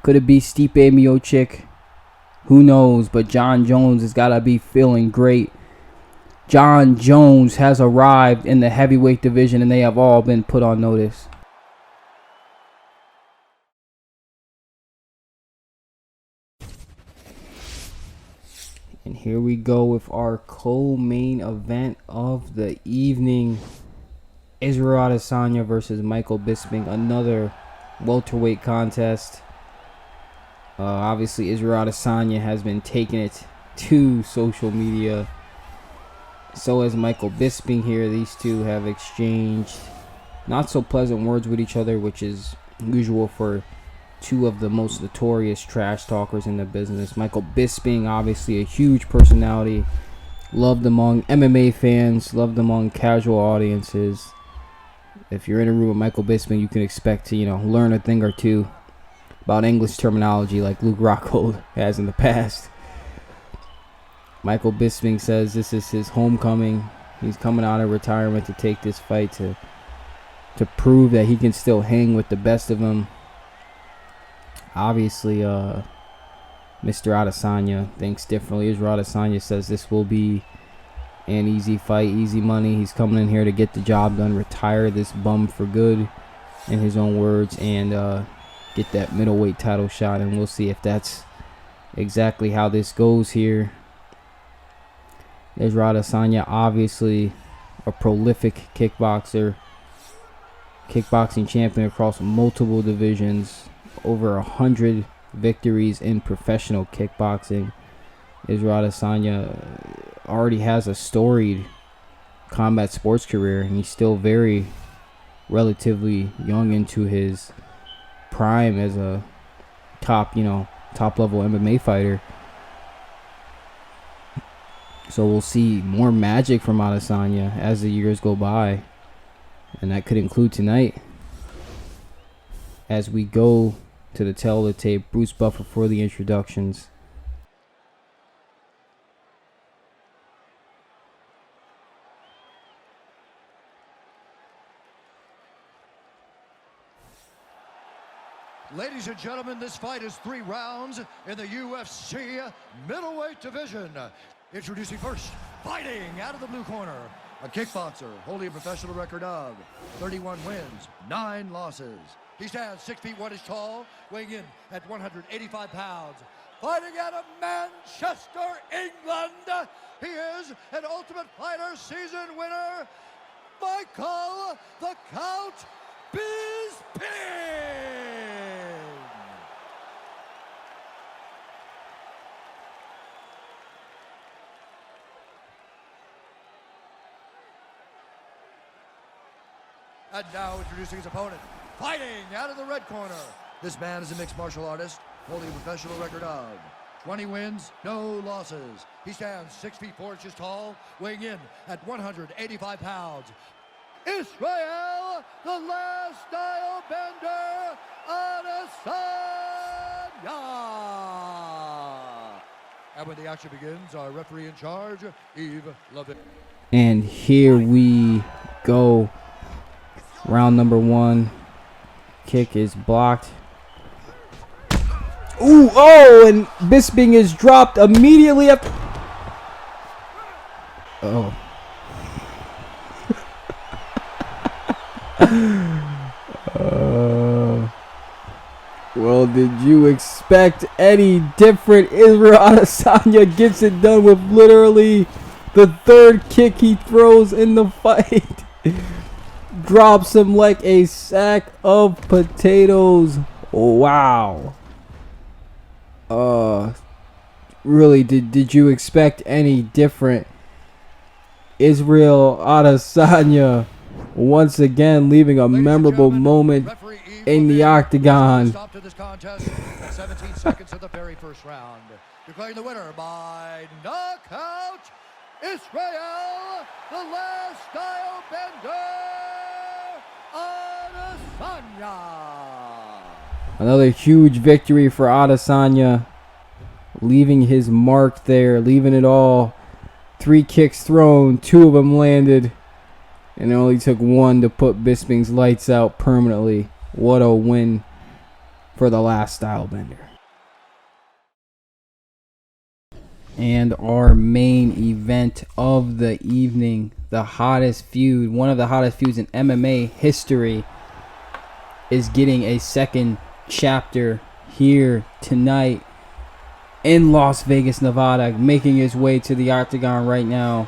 Could it be Stipe Miocic? Who knows? But John Jones has got to be feeling great. John Jones has arrived in the heavyweight division, and they have all been put on notice. And here we go with our co-main event of the evening. Israel Adesanya versus Michael Bisping. Another welterweight contest. Obviously, Israel Adesanya has been taking it to social media. So has Michael Bisping here. These two have exchanged not so pleasant words with each other, which is usual for two of the most notorious trash talkers in the business. Michael Bisping, obviously a huge personality, loved among MMA fans, loved among casual audiences. If you're in a room with Michael Bisping, you can expect to, learn a thing or two about English terminology like Luke Rockhold has in the past. Michael Bisping says this is his homecoming. He's coming out of retirement to take this fight to prove that he can still hang with the best of them. Obviously, Mr. Adesanya thinks differently. Israel Adesanya says this will be an easy fight, easy money. He's coming in here to get the job done, retire this bum for good, in his own words, and get that middleweight title shot. And we'll see if that's exactly how this goes here. Israel Adesanya, obviously a prolific kickboxer, kickboxing champion across multiple divisions, over 100 victories in professional kickboxing. Israel Adesanya already has a storied combat sports career, and he's still very relatively young into his prime as a top level MMA fighter. So we'll see more magic from Adesanya as the years go by, and that could include tonight. As we go to the tail of the tape, Bruce Buffer for the introductions. Ladies and gentlemen, this fight is 3 rounds in the UFC middleweight division. Introducing first, fighting out of the blue corner, a kickboxer holding a professional record of 31 wins, 9 losses. He stands 6 feet 1 inch tall, weighing in at 185 pounds. Fighting out of Manchester, England, he is an Ultimate Fighter season winner, Michael the Count Bisping. And now introducing his opponent, fighting out of the red corner. This man is a mixed martial artist, holding a professional record of 20 wins, no losses. He stands 6 feet 4 inches tall, weighing in at 185 pounds. Israel, the last style bender, Adesanya. And when the action begins, our referee in charge, Yves Levin. And here we go. Round number 1. Kick is blocked. Ooh, oh, and Bisping is dropped immediately after. Oh. Well, did you expect any different? Israel Adesanya gets it done with literally the 3rd kick he throws in the fight. Drops him like a sack of potatoes. Wow. Really, did you expect any different? Israel Adesanya once again leaving a memorable moment. Referee Yves in the octagon. Stop to this contest at 17 seconds of the very first round. Declaring the winner by knockout, Israel, the last style bender, Adesanya. Another huge victory for Adesanya, leaving his mark there, leaving it all. 3 kicks thrown, 2 of them landed, and it only took 1 to put Bisping's lights out permanently. What a win for the last style bender. And our main event of the evening, the hottest feud, one of the hottest feuds in MMA history, is getting a second chapter here tonight in Las Vegas, Nevada. Making his way to the octagon right now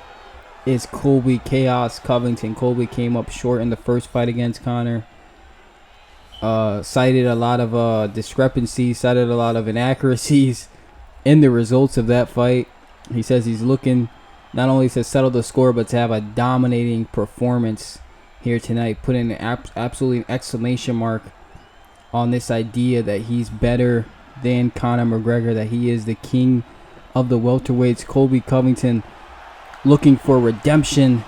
is Colby Chaos Covington. Colby came up short in the first fight against Conor. Cited a lot of discrepancies, cited a lot of inaccuracies in the results of that fight. He says he's looking not only to settle the score, but to have a dominating performance here tonight, putting an absolute exclamation mark on this idea that he's better than Conor McGregor, that he is the king of the welterweights. Colby Covington looking for redemption,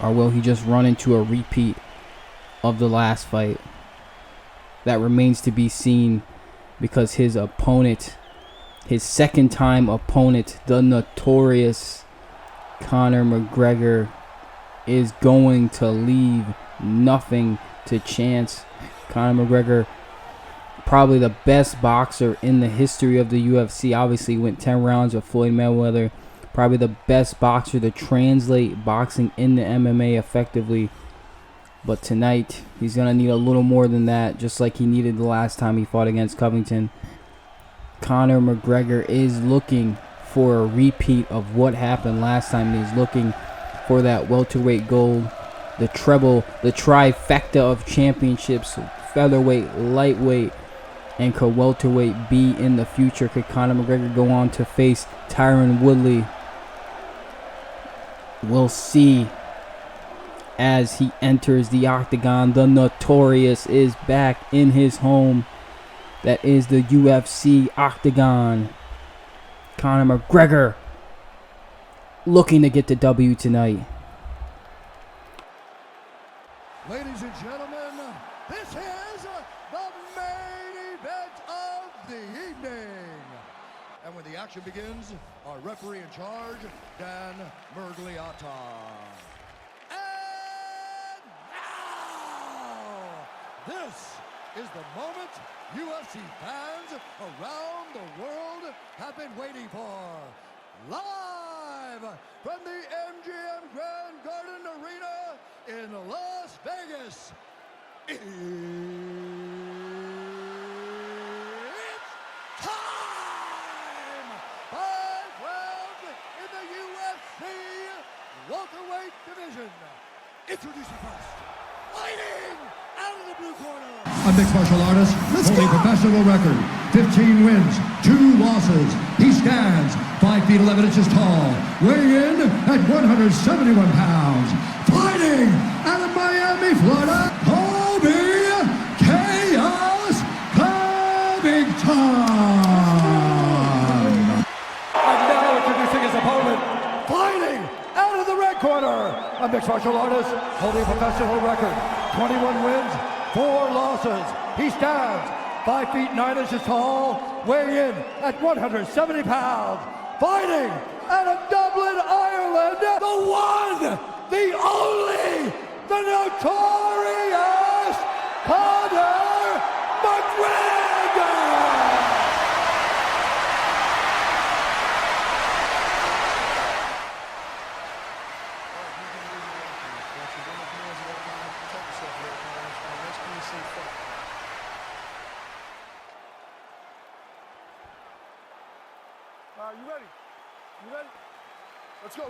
or will he just run into a repeat of the last fight? That remains to be seen, because his opponent, his second-time opponent, the notorious Conor McGregor, is going to leave nothing to chance. Conor McGregor, probably the best boxer in the history of the UFC. Obviously went 10 rounds with Floyd Mayweather. Probably the best boxer to translate boxing into MMA effectively. But tonight, he's going to need a little more than that, just like he needed the last time he fought against Covington. Conor McGregor is looking for a repeat of what happened last time. He's looking for that welterweight gold, the treble, the trifecta of championships, featherweight, lightweight, and could welterweight be in the future? Could Conor McGregor go on to face Tyron Woodley? We'll see as he enters the octagon. The Notorious is back in his home. That is the UFC octagon. Conor McGregor looking to get the W tonight. Ladies and gentlemen, this is the main event of the evening. And when the action begins, our referee in charge, Dan Mergliata. And now, this is the moment UFC fans around the world have been waiting for. Live from the MGM Grand Garden Arena in Las Vegas, it's time! 5 rounds in the UFC welterweight division. Introducing first, fighting out of the blue corner, a mixed martial artist, holding professional record, 15 wins, 2 losses. He stands 5 feet 11 inches tall, weighing in at 171 pounds. Fighting out of Miami, Florida, Colby Chaos Covington. And now introducing his opponent, fighting out of the red corner, a mixed martial artist, holding a professional record, 21 wins, 4 losses. He stands 5 feet 9 inches tall, weighing in at 170 pounds. Fighting out of Dublin, Ireland, the one, the only, the notorious Conor McGregor! You ready? You ready? Let's go.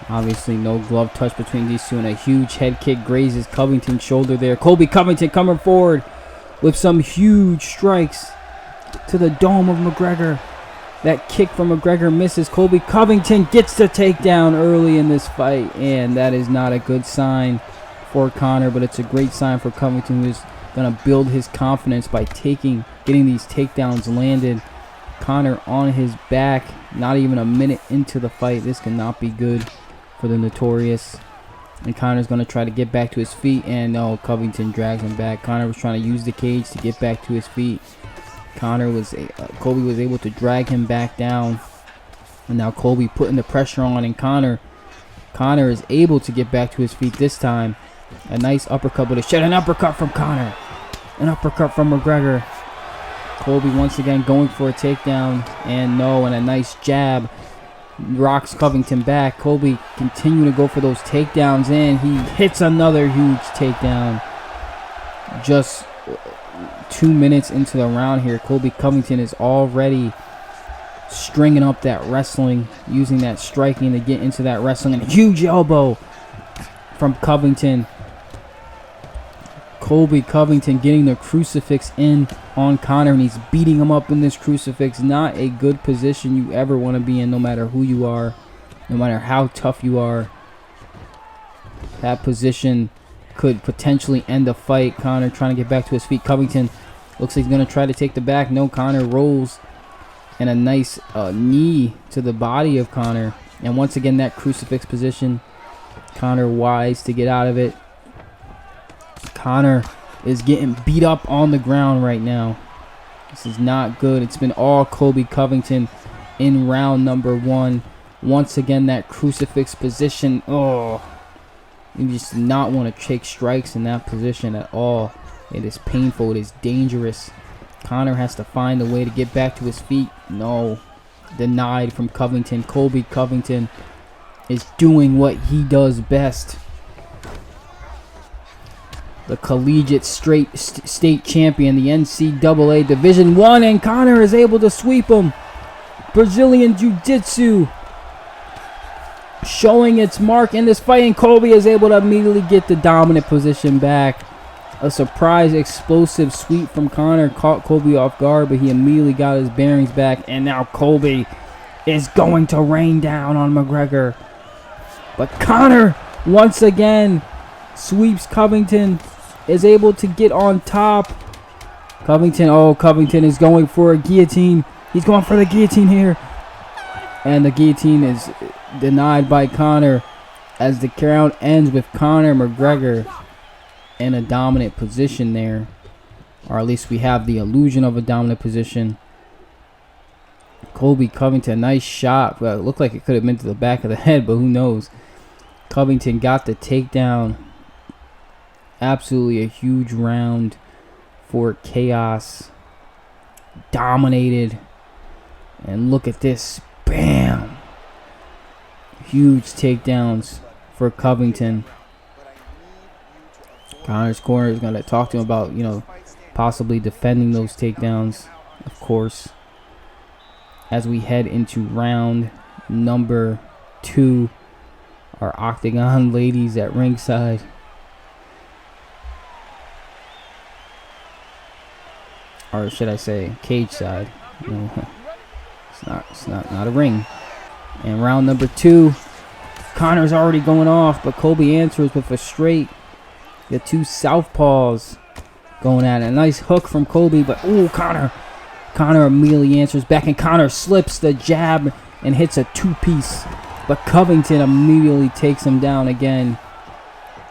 Obviously no glove touch between these two, and a huge head kick grazes Covington's shoulder there. Colby Covington coming forward with some huge strikes to the dome of McGregor. That kick from McGregor misses. Colby Covington gets the takedown early in this fight, and that is not a good sign for Conor, but it's a great sign for Covington, who is gonna build his confidence by getting these takedowns landed. Conor on his back, not even a minute into the fight. This cannot be good for the Notorious. And Conor's going to try to get back to his feet, and no, Covington drags him back. Conor was trying to use the cage to get back to his feet. Colby was able to drag him back down, and now Colby putting the pressure on, and Conor is able to get back to his feet this time. A nice uppercut with a shot, an uppercut from Conor, an uppercut from McGregor. Colby once again going for a takedown, and no, and a nice jab rocks Covington back. Colby continuing to go for those takedowns, and he hits another huge takedown. Just 2 minutes into the round here, Colby Covington is already stringing up that wrestling, using that striking to get into that wrestling, and a huge elbow from Covington. Colby Covington getting the crucifix in on Conor, and he's beating him up in this crucifix. Not a good position you ever want to be in, no matter who you are, no matter how tough you are. That position could potentially end the fight. Conor trying to get back to his feet. Covington looks like he's going to try to take the back. No, Conor rolls, and a nice knee to the body of Conor. And once again, that crucifix position. Conor wise to get out of it. Conor is getting beat up on the ground right now. This is not good. It's been all Colby Covington in round number 1. Once again, that crucifix position. Oh, you just do not want to take strikes in that position at all. It is painful. It is dangerous. Conor has to find a way to get back to his feet. No, denied from Covington. Colby Covington is doing what he does best. The collegiate state champion, the NCAA Division I, and Conor is able to sweep him. Brazilian Jiu-Jitsu showing its mark in this fight, and Colby is able to immediately get the dominant position back. A surprise explosive sweep from Conor caught Colby off guard, but he immediately got his bearings back, and now Colby is going to rain down on McGregor. But Conor once again sweeps Covington, is able to get on top. Covington is going for a guillotine. He's going for the guillotine here. And the guillotine is denied by Conor as the round ends with Conor McGregor in a dominant position there. Or at least we have the illusion of a dominant position. Colby Covington, nice shot. Well, it looked like it could have been to the back of the head, but who knows. Covington got the takedown. Absolutely a huge round for Chaos. Dominated. And look at this. Bam. Huge takedowns for Covington. Conor's corner is going to talk to him about, possibly defending those takedowns, of course. As we head into round number 2. Our Octagon ladies at ringside. Or should I say cage side. It's not a ring. And round number 2, Conor's already going off, but Colby answers with a straight. The two southpaws going at it. A nice hook from Colby, but Conor immediately answers back, and Conor slips the jab and hits a 2-piece. But Covington immediately takes him down again.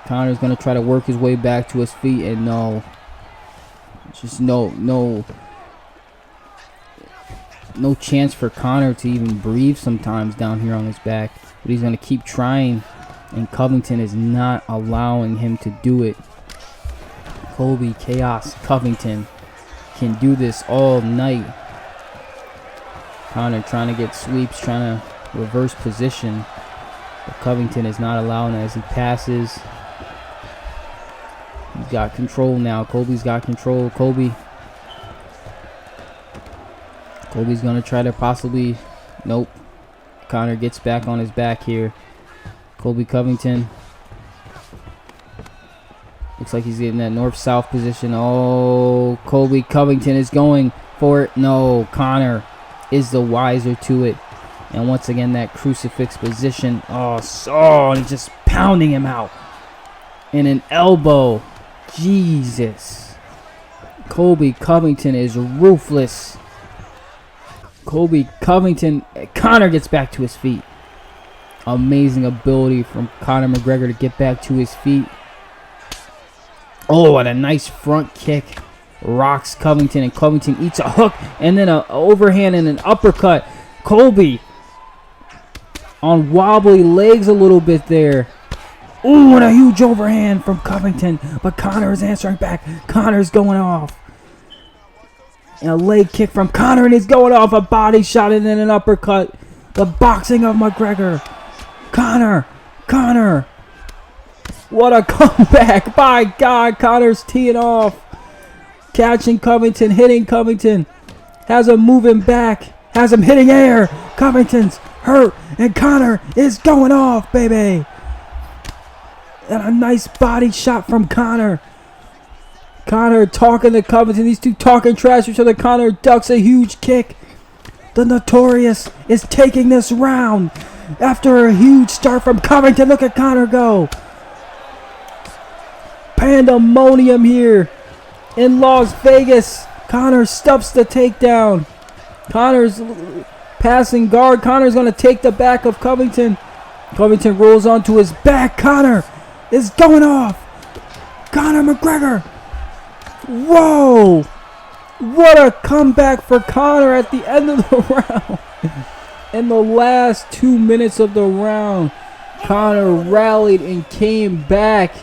Conor's going to try to work his way back to his feet, and no. Just no chance for Conor to even breathe sometimes down here on his back. But he's going to keep trying, and Covington is not allowing him to do it. Colby Chaos Covington can do this all night. Conor trying to get sweeps, trying to reverse position. But Covington is not allowing it as he passes. He's got control now. Colby's got control. Colby's going to try to possibly... Nope. Conor gets back on his back here. Colby Covington. Looks like he's getting that north-south position. Oh, Colby Covington is going for it. No, Conor is the wiser to it. And once again, that crucifix position. And he's just pounding him out. And an elbow. Jesus. Colby Covington is ruthless. Colby Covington. Conor gets back to his feet. Amazing ability from Conor McGregor to get back to his feet. Oh, and a nice front kick. Rocks Covington, and Covington eats a hook and then an overhand and an uppercut. Colby on wobbly legs a little bit there. Ooh, and a huge overhand from Covington, but Conor is answering back. Conor's going off. And a leg kick from Conor, and he's going off. A body shot and then an uppercut. The boxing of McGregor. Conor. What a comeback. By God, Conor's teeing off. Catching Covington, hitting Covington. Has him moving back. Has him hitting air. Covington's hurt, and Conor is going off, baby. And a nice body shot from Conor. Conor talking to Covington. These two talking trash to each other. Conor ducks a huge kick. The Notorious is taking this round after a huge start from Covington. Look at Conor go. Pandemonium here in Las Vegas. Conor stuffs the takedown. Conor's passing guard. Conor's going to take the back of Covington. Covington rolls onto his back. Conor is going off. Conor McGregor. Whoa. What a comeback for Conor at the end of the round. In the last 2 minutes of the round, Conor rallied and came back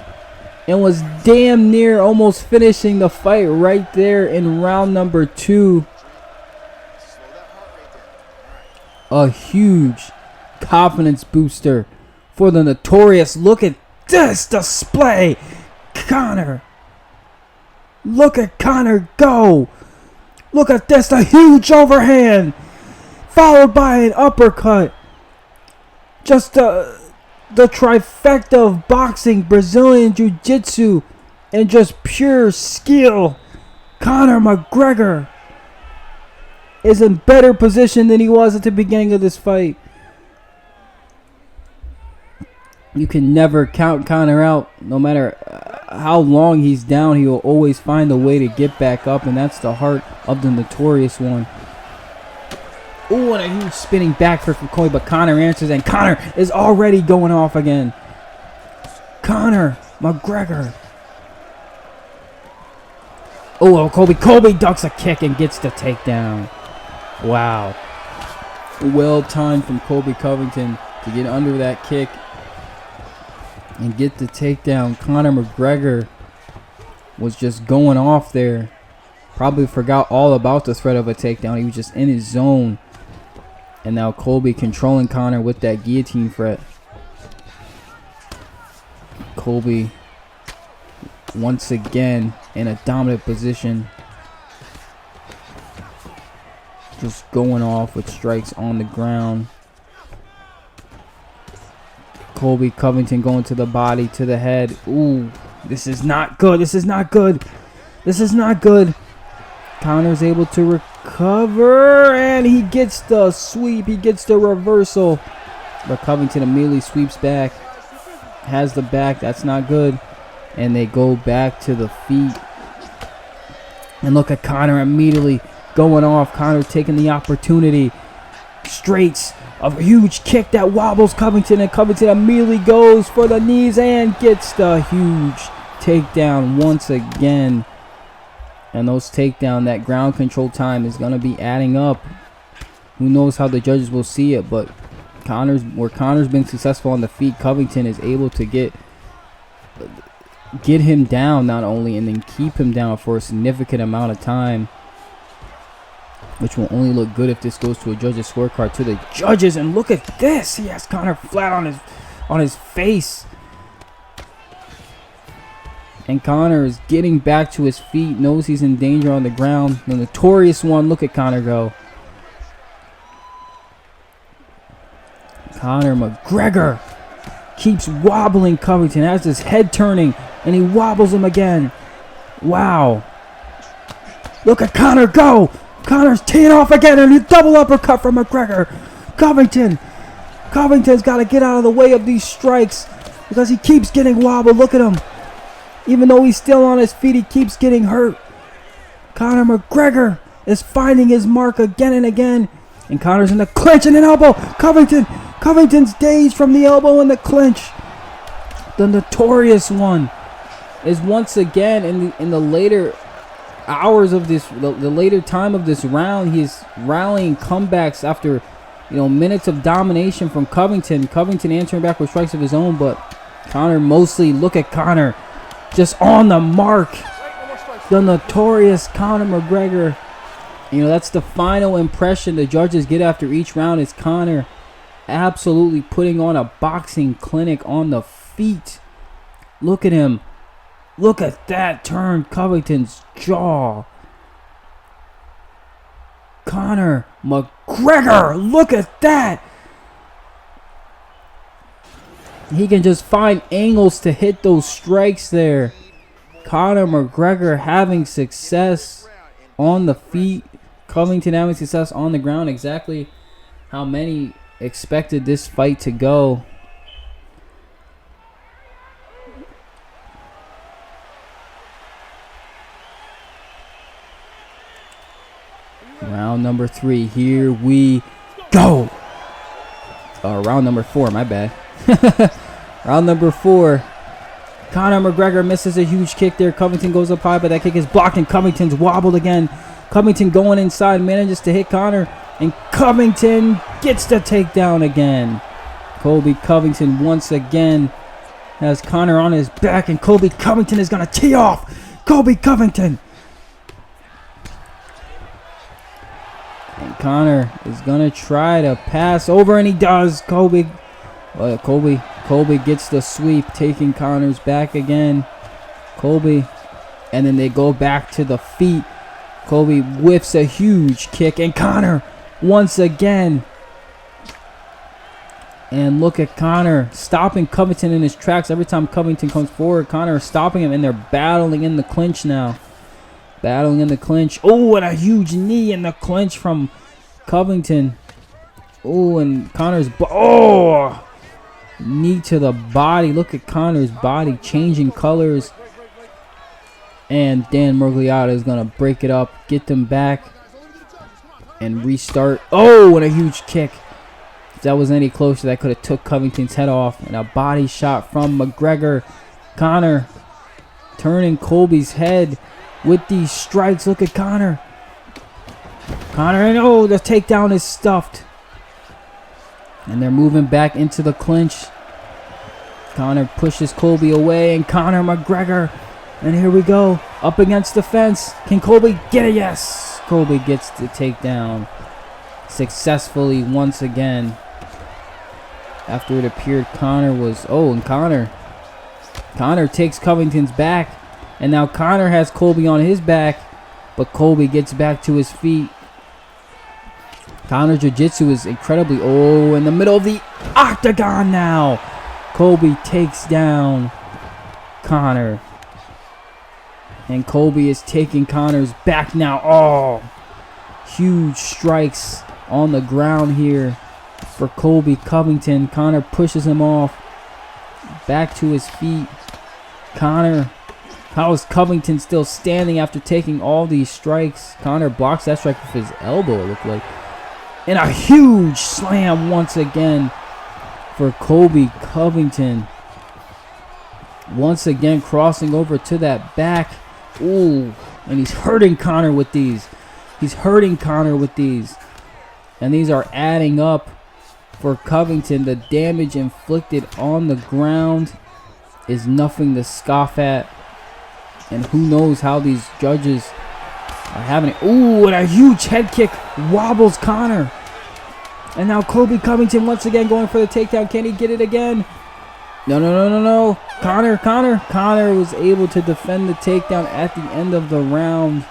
and was damn near almost finishing the fight right there in round number 2. A huge confidence booster for the Notorious. Look at this display. Conor. Look at Conor go. Look at this. A huge overhand. Followed by an uppercut. Just the trifecta of boxing, Brazilian Jiu-Jitsu, and just pure skill. Conor McGregor is in better position than he was at the beginning of this fight. You can never count Conor out. No matter how long he's down, he will always find a way to get back up, and that's the heart of the Notorious one. Ooh, and a huge spinning back for Colby, but Conor answers, and Conor is already going off again. Conor McGregor. Oh, Colby ducks a kick and gets the takedown. Wow. Well timed from Colby Covington to get under that kick and get the takedown. Conor McGregor was just going off there. Probably forgot all about the threat of a takedown. He was just in his zone. And now Colby controlling Conor with that guillotine threat. Colby once again in a dominant position. Just going off with strikes on the ground. Colby Covington going to the body, to the head. Ooh, this is not good. This is not good. This is not good. Conor's able to recover, and he gets the sweep. He gets the reversal. But Covington immediately sweeps back. Has the back. That's not good. And they go back to the feet. And look at Conor immediately going off. Conor taking the opportunity. Straights a huge kick that wobbles Covington, and Covington immediately goes for the knees and gets the huge takedown once again. And those takedown, that ground control time is going to be adding up. Who knows how the judges will see it, but Conor's been successful on the feet, Covington is able to get him down not only, and then keep him down for a significant amount of time, which will only look good if this goes to a judge's scorecard. To the judges, and look at this. He has Conor flat on his face. And Conor is getting back to his feet, knows he's in danger on the ground. The Notorious one, look at Conor go. Conor McGregor keeps wobbling Covington, has his head turning, and he wobbles him again. Wow. Look at Conor go. Conor's teeing off again, and a double uppercut from McGregor. Covington's got to get out of the way of these strikes because he keeps getting wobbled. Look at him. Even though he's still on his feet, he keeps getting hurt. Conor McGregor is finding his mark again and again. And Conor's in the clinch and an elbow. Covington's dazed from the elbow and the clinch. The notorious one is once again in the later hours of this, the later time of this round, he's rallying comebacks after, minutes of domination from Covington. Covington answering back with strikes of his own, but Conor mostly, look at Conor, just on the mark. The notorious Conor McGregor. That's the final impression the judges get after each round, is Conor absolutely putting on a boxing clinic on the feet. Look at him. Look at that turn, Covington's jaw. Conor McGregor, look at that. He can just find angles to hit those strikes there. Conor McGregor having success on the feet. Covington having success on the ground. Exactly how many expected this fight to go. Round number 3. Here we go. Round number 4. My bad. Round number 4. Conor McGregor misses a huge kick there. Covington goes up high, but that kick is blocked, and Covington's wobbled again. Covington going inside, manages to hit Conor, and Covington gets the takedown again. Colby Covington once again has Conor on his back, and Colby Covington is going to tee off. Colby Covington. And Conor is going to try to pass over, and he does. Colby gets the sweep, taking Conor's back again. Colby, and then they go back to the feet. Colby whiffs a huge kick, and Conor once again. And look at Conor stopping Covington in his tracks. Every time Covington comes forward, Conor is stopping him, and they're battling in the clinch now. Battling in the clinch. Oh, and a huge knee in the clinch from Covington. Oh, and Conor's... knee to the body. Look at Conor's body changing colors. And Dan Miragliotta is going to break it up, get them back, and restart. Oh, and a huge kick. If that was any closer, that could have took Covington's head off. And a body shot from McGregor. Conor turning Colby's head with these strikes. Look at Conor. And oh, the takedown is stuffed. And they're moving back into the clinch. Conor pushes Colby away, and Conor McGregor. And here we go. Up against the fence. Can Colby get a yes? Colby gets the takedown successfully once again. After it appeared Conor was... Oh, and Conor takes Covington's back. And now Conor has Colby on his back. But Colby gets back to his feet. Conor Jiu-Jitsu is incredibly... Oh, in the middle of the octagon now. Colby takes down Conor. And Colby is taking Conor's back now. Oh, huge strikes on the ground here for Colby Covington. Conor pushes him off. Back to his feet. Conor. How is Covington still standing after taking all these strikes? Conor blocks that strike with his elbow, it looked like. And a huge slam once again for Colby Covington. Once again crossing over to that back. Ooh, and he's hurting Conor with these. And these are adding up for Covington. The damage inflicted on the ground is nothing to scoff at. And who knows how these judges are having it. Ooh, and a huge head kick wobbles Conor. And now Colby Covington once again going for the takedown. Can he get it again? No. Conor was able to defend the takedown at the end of the round.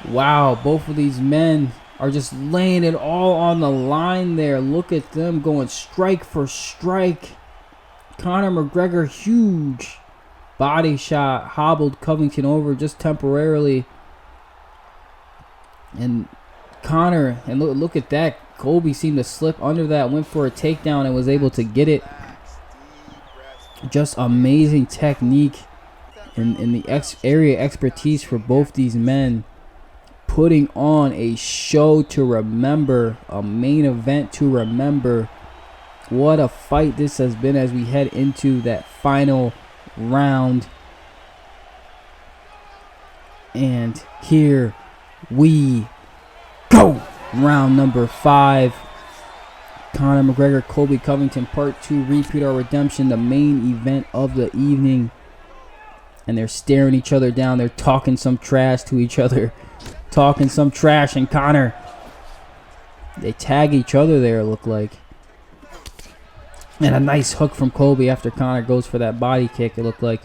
Wow, both of these men are just laying it all on the line there. Look at them going strike for strike. Conor McGregor, huge body shot, hobbled Covington over just temporarily. And Conor, and look at that. Colby seemed to slip under that, went for a takedown and was able to get it. Just amazing technique in the area expertise for both these men, putting on a show to remember, a main event to remember. What a fight this has been as we head into that final round. And here we go. Round number 5. Conor McGregor, Colby Covington, part 2, repeat or redemption, the main event of the evening. And they're staring each other down. They're talking some trash to each other. Talking some trash, and Conor, they tag each other there, it looked like. And a nice hook from Colby after Conor goes for that body kick, it looked like.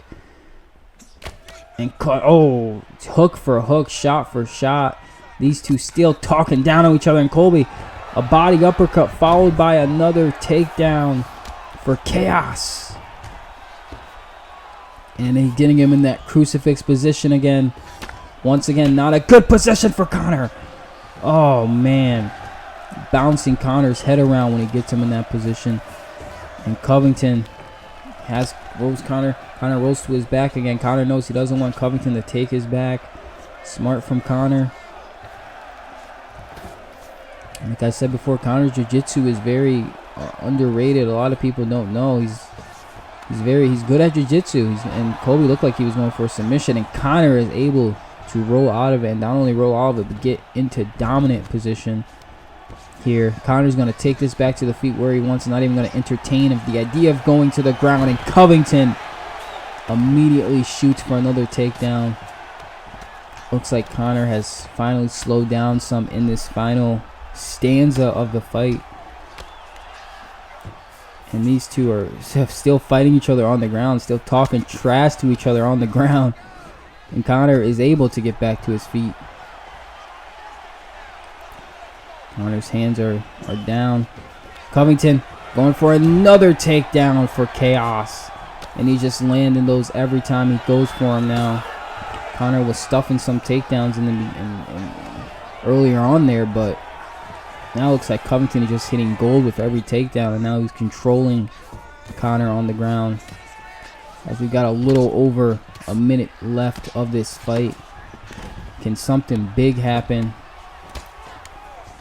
And oh, hook for hook, shot for shot. These two still talking down to each other, and Colby, a body uppercut followed by another takedown for chaos. And he's getting him in that crucifix position again. Once again, not a good position for Conor. Oh, man. Bouncing Conor's head around when he gets him in that position. And Covington rolls Conor. Conor rolls to his back again. Conor knows he doesn't want Covington to take his back. Smart from Conor. And like I said before, Conor's jiu-jitsu is very underrated. A lot of people don't know. He's good at jiu-jitsu. And Colby looked like he was going for a submission. And Conor is able to roll out of it. And not only roll out of it, but get into dominant position here. Conor's going to take this back to the feet where he wants. Not even going to entertain the idea of going to the ground. And Covington immediately shoots for another takedown. Looks like Conor has finally slowed down some in this final stanza of the fight. And these two are still fighting each other on the ground, still talking trash to each other on the ground. And Conor is able to get back to his feet. Conor's hands are down. Covington going for another takedown for chaos. And he's just landing those every time he goes for him now. Conor was stuffing some takedowns earlier on there, but now it looks like Covington is just hitting gold with every takedown, and now he's controlling Conor on the ground. As we got a little over a minute left of this fight. Can something big happen?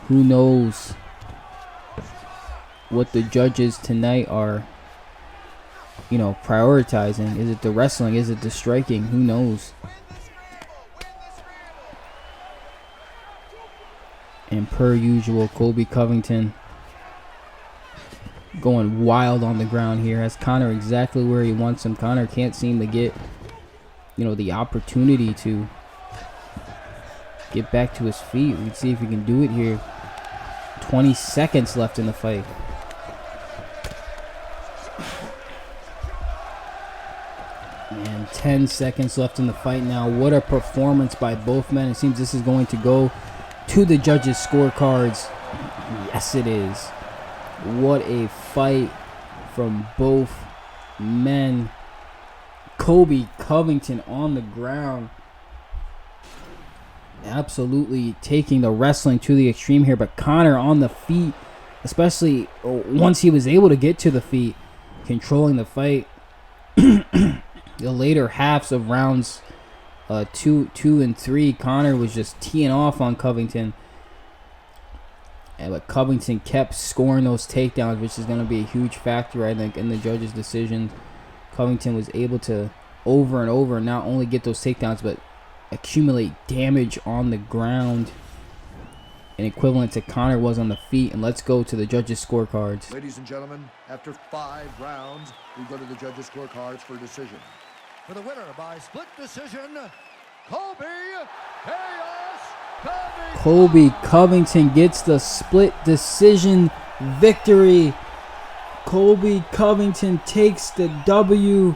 Who knows what the judges tonight are, prioritizing? Is it the wrestling? Is it the striking? Who knows? And per usual, Colby Covington going wild on the ground here. Has Conor exactly where he wants him. Conor can't seem to get, the opportunity to get back to his feet. Let's see if he can do it here. 20 seconds left in the fight. And 10 seconds left in the fight now. What a performance by both men. It seems this is going to go to the judges' scorecards. Yes, it is. What a fight from both men. Colby Covington on the ground, absolutely taking the wrestling to the extreme here. But Conor on the feet, especially once he was able to get to the feet, controlling the fight. The later halves of rounds 2 and 3, Conor was just teeing off on Covington. But Covington kept scoring those takedowns, which is going to be a huge factor, I think, in the judges' decisions. Covington was able to over and over not only get those takedowns, but accumulate damage on the ground, and equivalent to Conor was on the feet. And let's go to the judges' scorecards. Ladies and gentlemen, after 5 rounds, we go to the judges' scorecards for a decision. For the winner by split decision, Colby Chaos Covington. Colby Covington gets the split decision victory. Colby Covington takes the W,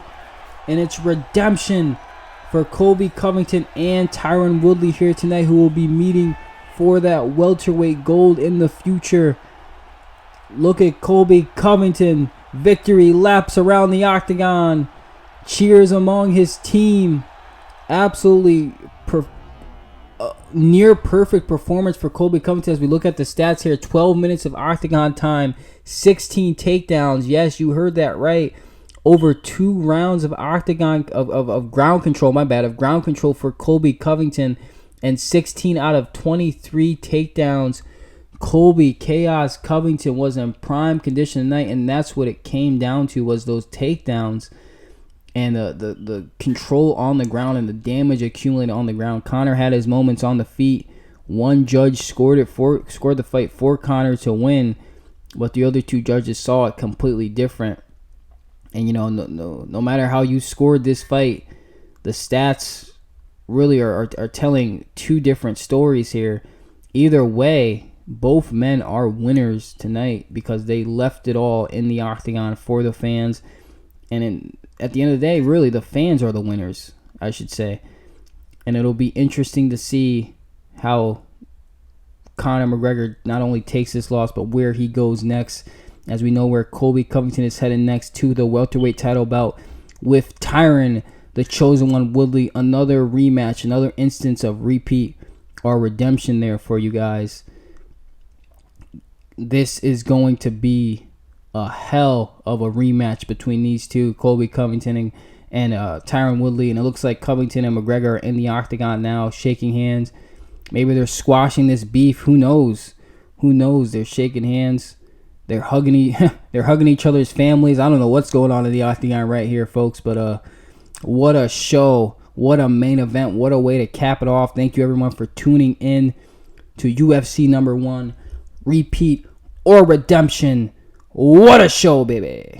and it's redemption for Colby Covington and Tyron Woodley here tonight, who will be meeting for that welterweight gold in the future. Look at Colby Covington. Victory laps around the octagon. Cheers among his team. Absolutely near perfect performance for Colby Covington. As we look at the stats here, 12 minutes of octagon time, 16 takedowns. Yes, you heard that right. over 2 rounds of octagon of ground control, of ground control for Colby Covington, and 16 out of 23 takedowns. Colby Chaos Covington was in prime condition tonight, and that's what it came down to, was those takedowns and the control on the ground and the damage accumulated on the ground. Conor had his moments on the feet. One judge scored the fight for Conor to win, but the other 2 judges saw it completely different. And no matter how you scored this fight, the stats really are telling 2 different stories here. Either way, both men are winners tonight because they left it all in the octagon for the fans. And at the end of the day, really, the fans are the winners, I should say. And it'll be interesting to see how Conor McGregor not only takes this loss, but where he goes next. As we know where Colby Covington is heading next, to the welterweight title bout with Tyron, the Chosen One Woodley. Another rematch, another instance of repeat or redemption there for you guys. This is going to be a hell of a rematch between these two, Colby Covington and Tyron Woodley. And it looks like Covington and McGregor are in the octagon now, shaking hands. Maybe they're squashing this beef. Who knows? They're shaking hands. They're hugging each other's families. I don't know what's going on in the octagon right here, folks. But what a show. What a main event. What a way to cap it off. Thank you, everyone, for tuning in to UFC number 1. Repeat or redemption. What a show, baby.